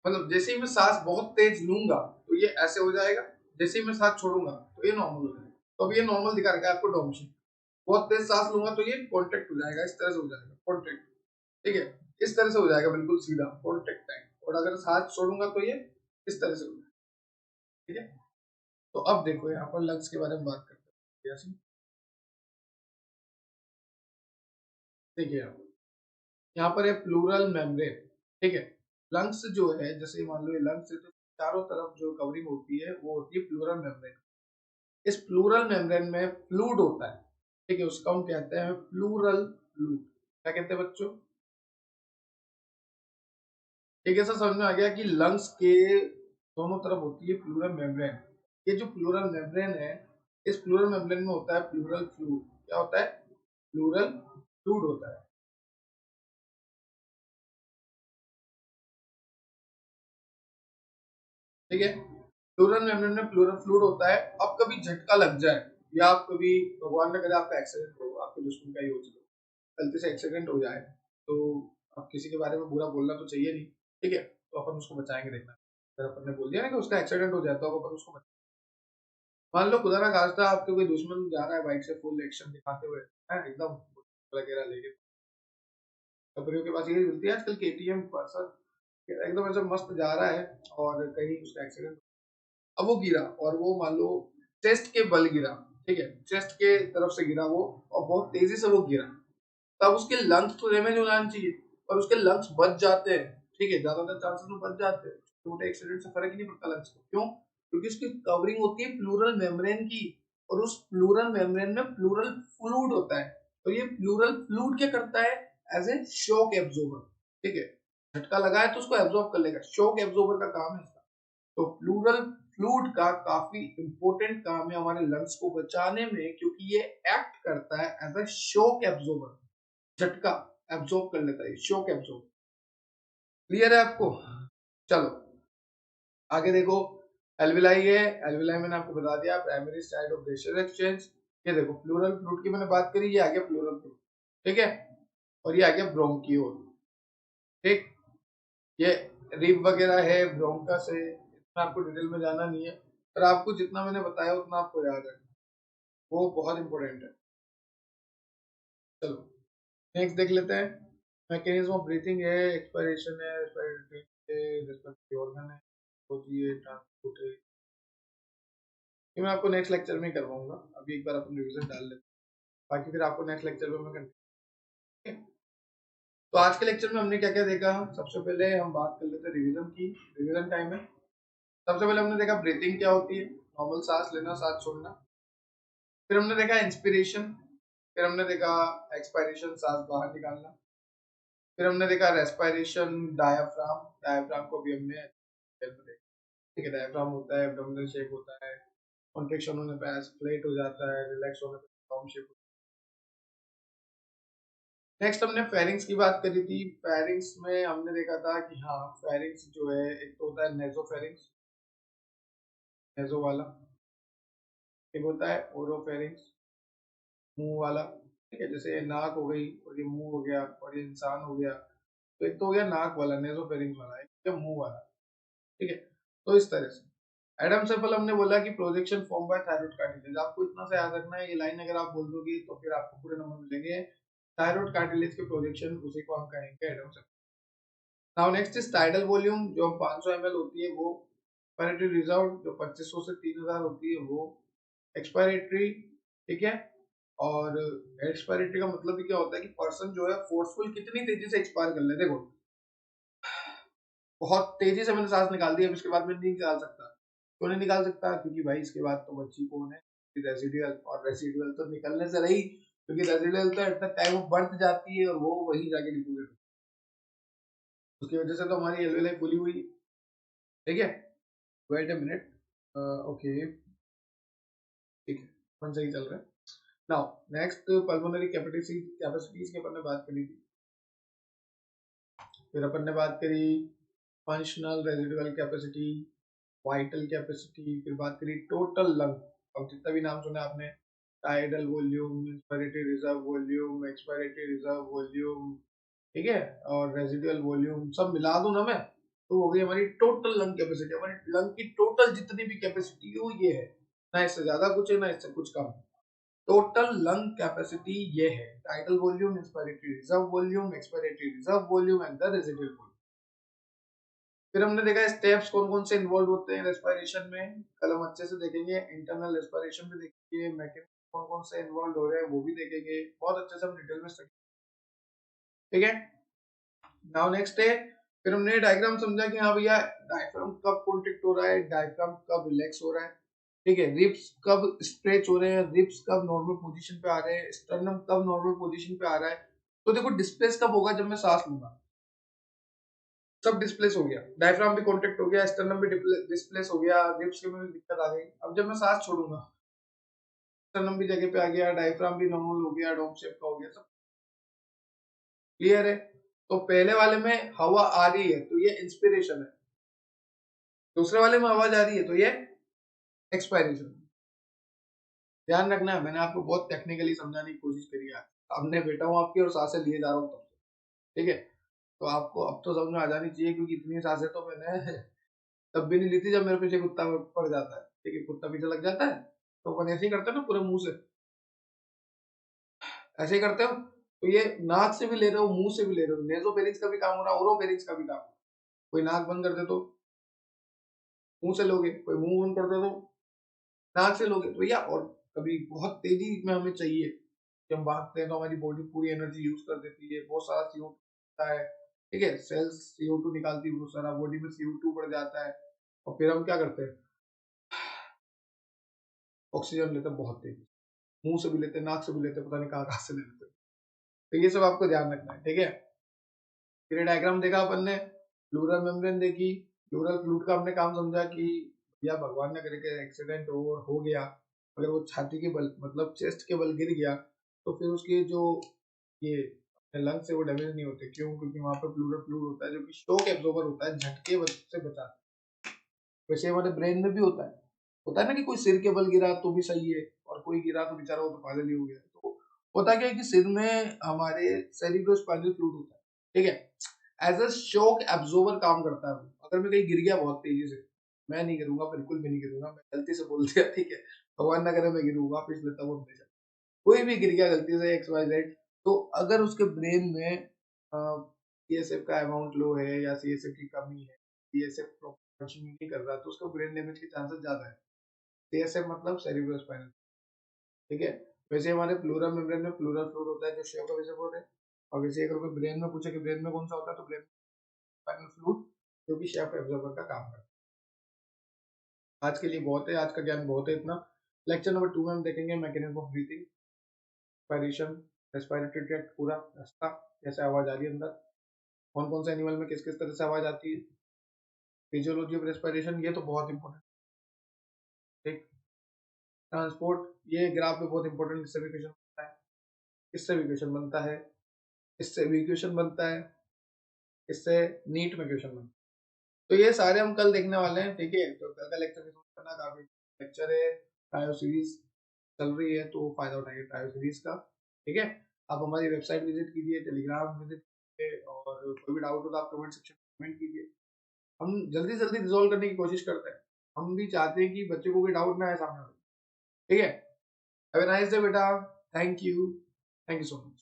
मतलब जैसे ही मैं सांस बहुत तेज लूंगा तो ये ऐसे हो जाएगा, जैसे ही मैं सांस छोड़ूंगा तो ये नॉर्मल हो जाएगा। तो अब ये नॉर्मल दिखा रखा है आपको डोम शेप। बहुत तेज सांस लूंगा तो ये कॉन्ट्रैक्ट हो जाएगा, इस तरह से हो जाएगा कॉन्ट्रैक्ट। ठीक है, इस तरह से हो जाएगा बिल्कुल सीधा कॉन्ट्रैक्ट टाइप। और अगर सांस छोड़ूंगा तो ये इस तरह से हो जाएगा। ठीक है। तो अब देखो यहाँ पर लंग्स के बारे में बात करते हैं। देखिए यहाँ पर है प्लूरल मेम्ब्रेन। ठीक है। लंग्स जो है, जैसे मान लो ये लंग्स है तो चारों तरफ जो कवरिंग होती है वो होती है प्लूरल मेम्ब्रेन। इस प्लूरल मेम्ब्रेन में फ्लूइड होता है। ठीक है, उसको हम कहते हैं प्लूरल फ्लूइड। क्या कहते हैं बच्चों? ठीक है, सर समझ में आ गया कि लंग्स के दोनों तरफ होती है प्लूरल मेम्ब्रेन। ये जो प्लूरल मेम्ब्रेन है, इस प्लूरल मेम्ब्रेन में होता है प्लूरल फ्लूइड। क्या होता है? प्लूरल फ्लूइड होता है। ठीक है। प्लूरल मेम्ब्रेन में प्लूरल फ्लूइड होता है। अब कभी झटका लग जाए या आप कभी, भगवान न करे आपका एक्सीडेंट हो, आपके दुश्मन का ही हो, चलो गलती से एक्सीडेंट हो जाए, तो अब किसी के बारे में बुरा बोलना तो चाहिए नहीं। ठीक है, तो अपन उसको बचाएंगे। देखना, अगर अपन ने बोल दिया ना कि उसका एक्सीडेंट हो जाए तो अपन उसको मान लो खुदा ना खास्ता आपके कोई दुश्मन जा रहा है बाइक से फुल एक्शन दिखाते हुए, है एकदम वगैरह लेके, कंपनियों के पास यही मिलती है आजकल केटीएम पर्सन, एकदम ऐसे मस्त जा रहा है और कहीं उसका एक्सीडेंट। अब वो गिरा और वो मान लो चेस्ट के बल गिरा। ठीक है, चेस्ट के तरफ से गिरा वो, और बहुत तेजी से वो गिरा। तब उसके लंग्स तो डैमेज हो जाने चाहिए, और उसके लंग्स बच जाते हैं। ठीक है, ज्यादातर चांसेस में बच जाते हैं। छोटे एक्सीडेंट से फर्क ही नहीं पड़ता लंग्स को। क्यों? क्योंकि उसकी कवरिंग होती है प्लूरल मेम्ब्रेन की, और उस प्लूरल मेम्ब्रेन में प्लूरल फ्लूइड होता है। तो ये प्लूरल फ्लूइड क्या करता है? As a shock absorber. ठीक है, झटका लगा है तो उसको एब्जॉर्ब कर लेगा, शॉक एब्जॉर्बर का काम है इसका। तो प्लूरल फ्लूइड का काफी इंपॉर्टेंट काम है हमारे लंग्स को बचाने में, क्योंकि ये एक्ट करता है एज अ शॉक एब्जॉर्बर। झटका एब्जॉर्ब कर लेता है, शॉक एब्जॉर्ब। क्लियर है आपको? चलो आगे देखो। एल्विलाई है। एल्विलाई मैंने आपको बता दिया, primary side of gaseous exchange. ये देखो प्लूरल फ्लूइड की मैंने बात करी, ये आ गया प्लूरल फ्लूइड। ठीक है, और ये आ गया ब्रोंकियोल। ठीक। ये रिब वगैरह है, ब्रोंकस है, इसमें आपको डिटेल में जाना नहीं है, पर आपको जितना मैंने बताया उतना आपको याद है, वो बहुत इंपॉर्टेंट है। चलो नेक्स्ट देख लेते हैं। मैकेनिज्म ऑफ ब्रीथिंग है, एक्सपायरेशन है, रेस्पिरेटरी है, रेस्पिरेटरी ऑर्गन है, होती है ट्रांसपोर्ट है। ये मैं आपको नेक्स्ट लेक्चर में करवाऊंगा, अभी एक बार अपन रिवीजन डाल लेते हैं, बाकी फिर आपको नेक्स्ट लेक्चर में मैं कंटिन्यू। तो आज के लेक्चर में हमने क्या क्या देखा? सबसे पहले हम बात कर लेते हैं रिवीजन की। रिवीजन टाइम है। सबसे पहले हमने देखा ब्रीथिंग क्या होती है, नॉर्मल सांस लेना सांस छोड़ना। फिर हमने देखा इंस्पिरेशन। फिर हमने देखा एक्सपायरेशन, सांस बाहर निकालना। फिर हमने देखा रेस्पिरेशन, डायाफ्राम। डायाफ्राम को भी हमने देखा। ठीक है, डायफ्राम होता है, एब्डोमिनल शेप होता है, कॉन्ट्रैक्शन होने पे फ्लैट हो जाता है, रिलैक्स होने पे डाउन शेप। नेक्स्ट हमने फेरिंग्स की बात करी थी। फेरिंग्स में हमने देखा था कि हाँ, फेरिंग्स जो है एक तो होता है नेसोफेरिंग्स, नेसो वाला। एक होता है ओरोफेरिंग्स, मुंह वाला। ठीक है, जैसे नाक हो गई और ये मुंह हो गया और ये इंसान हो गया, तो एक तो हो गया नाक वाला नेसोफेरिंग्स वाला, एक हो गया मुंह वाला। ठीक है, तो इस तरह से एडम सेफल हमने बोला कि projection form by thyroid cartilage. आपको इतना सा याद रखना है, ये लाइन अगर आप बोल दोगे तो फिर आपको पूरे नंबर मिलेंगे। थायराइड कार्टिलेज के प्रोजेक्शन, उसी को हम कहेंगे Adam CFL. Now next is tidal volume, जो 500 ml होती है वो। एक्सपायरेटरी रिजर्व जो 2500 से 3000 होती है वो। एक्सपायरेटरी, ठीक है। और एक्सपायरेटरी का मतलब भी क्या होता है कि पर्सन जो है फोर्सफुल कितनी तेजी से एक्सपायर कर ले। देखो बहुत तेजी से मैंने सांस निकाल दी, अब इसके बाद मैं नहीं निकाल सकता। क्यों नहीं निकाल सकता? क्योंकि भाई इसके बाद तो बच्ची कौन है, रेसिडुअल, और रेसिडुअल तो निकलने से रही, क्योंकि रेसिडुअल तो at the time of birth जाती है और वो वही जाके डिपोजिट, उसकी वजह से तो हमारी एलवीआई खुली हुई। ठीक है, वेट अ मिनट, ओके ठीक है, अपन सही चल रहा है। नाउ नेक्स्ट पल्मोनरी कैपेसिटीज के अपन ने बात करी थी, फिर अपन ने बात करी functional residual capacity, vital capacity, फिर बात करी टोटल लंग। अब जितना भी नाम सुना आपने, tidal volume, inspiratory reserve volume, expiratory reserve volume, ठीक है, और रेजिडुअल वॉल्यूम, सब मिला दूं ना मैं तो हो गई हमारी टोटल लंग कैपेसिटी। हमारी लंग की टोटल जितनी भी कैपेसिटी है वो ये है, ना इससे ज्यादा कुछ है ना इससे कुछ कम। टोटल लंग कैपेसिटी ये है, tidal volume, inspiratory reserve volume, expiratory reserve volume and the residual volume. फिर हमने देखा स्टेप्स कौन कौन से इन्वॉल्व होते हैं रेस्पिरेशन में, कल हम अच्छे से देखेंगे। इंटरनल रेस्पिरेशन भी देखेंगे, मैकेनिज्म कौन कौन से इन्वॉल्व हो रहे हैं वो भी देखेंगे, बहुत अच्छे से हम डिटेल में स्टडी। ठीक है, नाउ नेक्स्ट है, फिर हमने डायग्राम समझा कि हाँ भैया डायफ्राम कब कॉन्ट्रैक्ट हो रहा है, डायफ्राम कब रिलैक्स हो रहा है, ठीक है, रिब्स कब स्ट्रेच हो रहे हैं, रिब्स कब नॉर्मल पोजीशन पे आ रहे हैं, स्टर्नम कब नॉर्मल पोजीशन पे आ रहा है। तो देखो डिस्प्लेस कब होगा, जब मैं सांस लूंगा, सब डिस्प्लेस हो गया, डायफ्राम भी कॉन्ट्रैक्ट हो गया, स्टर्नम भी डिस्प्लेस हो गया, रिब्स के में भी दिक्कत आ गई। अब जब मैं सांस छोड़ूंगा, स्टर्नम भी जगह पे आ गया, डायफ्राम भी नॉर्मल हो गया, डोम शेप का हो गया, सब क्लियर है। तो पहले वाले में हवा आ रही है तो ये इंस्पिरेशन है, दूसरे वाले में आवाज आ रही है तो ये एक्सपायरेशन। ध्यान रखना है, मैंने आपको बहुत टेक्निकली समझाने की कोशिश करी है, सामने बैठा हूँ आपकी और सांसें लिए जा रहा हूँ तब से, ठीक है, तो आपको अब तो समझ में आ जानी चाहिए, क्योंकि इतनी सांसें तो मैंने तब भी नहीं ली थी जब मेरे पीछे कुत्ता पड़ जाता है, ठीक है, कुत्ता पीछे लग जाता है तो अपन ऐसे ही करते हैं ना, पूरे मुंह से ऐसे ही करते हो, तो ये नाक से भी ले रहे हो, मुंह से भी ले रहे हो, नेजोफेरिंक्स का भी काम हो रहा है, ओरोफेरिंक्स का भी काम हो रहा है। कोई नाक बंद कर दे तो मुंह से लोगे, कोई मुंह बंद कर दे तो नाक से लोगे, तो या और कभी बहुत तेजी में हमें चाहिए कि हम भागते हैं तो हमारी बॉडी पूरी एनर्जी यूज कर देती है, बहुत सारा CO2 होता है, ठीक है, सेल्स CO2 निकालती है बहुत सारा, बॉडी में CO2 बढ़ जाता है, और फिर हम क्या करते हैं, ऑक्सीजन लेते हैं बहुत तेजी, मुंह से भी लेते हैं, नाक से भी लेते हैं, पता नहीं कहाँ कहाँ से ले लेते हैं। तो ये सब आपको ध्यान रखना है, ठीक है। फिर डायग्राम देखा अपन ने, प्लूरल मेम्ब्रेन देखी, प्लूरल फ्लूइड का हमने काम समझा कि या भगवान न करे कि एक्सीडेंट हो गया, अगर वो छाती के बल मतलब चेस्ट के बल गिर गया, तो फिर उसके जो ये लंग्स से वो डैमेज नहीं होते, क्यों, क्योंकि वहां पर प्लूरल फ्लूइड होता है जो कि शॉक एब्जॉर्बर होता है, झटके से बचाता है। वैसे हमारे ब्रेन में भी होता है ना कि कोई सिर के बल गिरा तो भी सही है, और कोई गिरा तो बेचारा वो तो पागल ही हो गया। तो होता क्या है कि सिर में हमारे सेरिब्रोस्पाइनल फ्लूइड होता है, ठीक है, एज अ शॉक एब्जॉर्बर काम करता है वो। अगर मैं कहीं गिर गया बहुत तेजी से, मैं नहीं गिरूंगा, बिल्कुल भी नहीं गिरूंगा, मैं गलती से बोल दिया, ठीक है, भगवान ना करे मैं गिरूंगा, पिछ लेता हूँ हमेशा, कोई भी गिर गया गलती से XYZ, तो अगर उसके ब्रेन में CSF का अमाउंट लो है या CSF की कमी है, CSF फंक्शन नहीं कर रहा, तो उसका ब्रेन डैमेज के चांसेस ज्यादा है। CSF मतलब सेरिब्रोस्पाइनल, ठीक है। वैसे हमारे प्लूरल मेम्ब्रेन में प्लूरल फ्लूइड होता है जो शेव का वैसे बोल रहे हैं, और वैसे अगर कोई ब्रेन में पूछे कि ब्रेन में कौन सा होता है, तो ब्रेन स्पाइनल फ्लूइड जो कि शेव एब्जॉर्बर का काम करता है। आज के लिए बहुत है, आज का ज्ञान बहुत है इतना। लेक्चर नंबर 2 में हम देखेंगे mechanism of breathing, respiration, respiratory tract पूरा रास्ता, कैसे आवाज आ रही है अंदर, कौन कौन से एनिमल में किस किस तरह से आवाज आती है, फिजियोलॉजी ऑफ रेस्पिरेशन, ये तो बहुत इंपॉर्टेंट, ठीक। ट्रांसपोर्ट, ये ग्राफ में बहुत इंपॉर्टेंट, इससे भी क्वेश्चन बनता है, इससे भी क्वेश्चन बनता है, इससे भी क्वेश्चन बनता है, इससे नीट में क्वेश्चन बनता है। तो ये सारे हम कल देखने वाले हैं, ठीक है। तो कल का लेक्चर करना, काफी लेक्चर है, ट्रायो सीरीज चल रही है तो फायदा उठाइए ट्रायो सीरीज का, ठीक है। आप हमारी वेबसाइट विजिट कीजिए, टेलीग्राम विजिट कीजिए, और कोई भी डाउट हो तो आप कमेंट सेक्शन में कमेंट कीजिए, हम जल्दी जल्दी रिजोल्व करने की कोशिश करते हैं। हम भी चाहते हैं कि बच्चे को कोई डाउट ना आए सामने वाले, ठीक है। हैव अ नाइस डे बेटा, थैंक यू सो मच।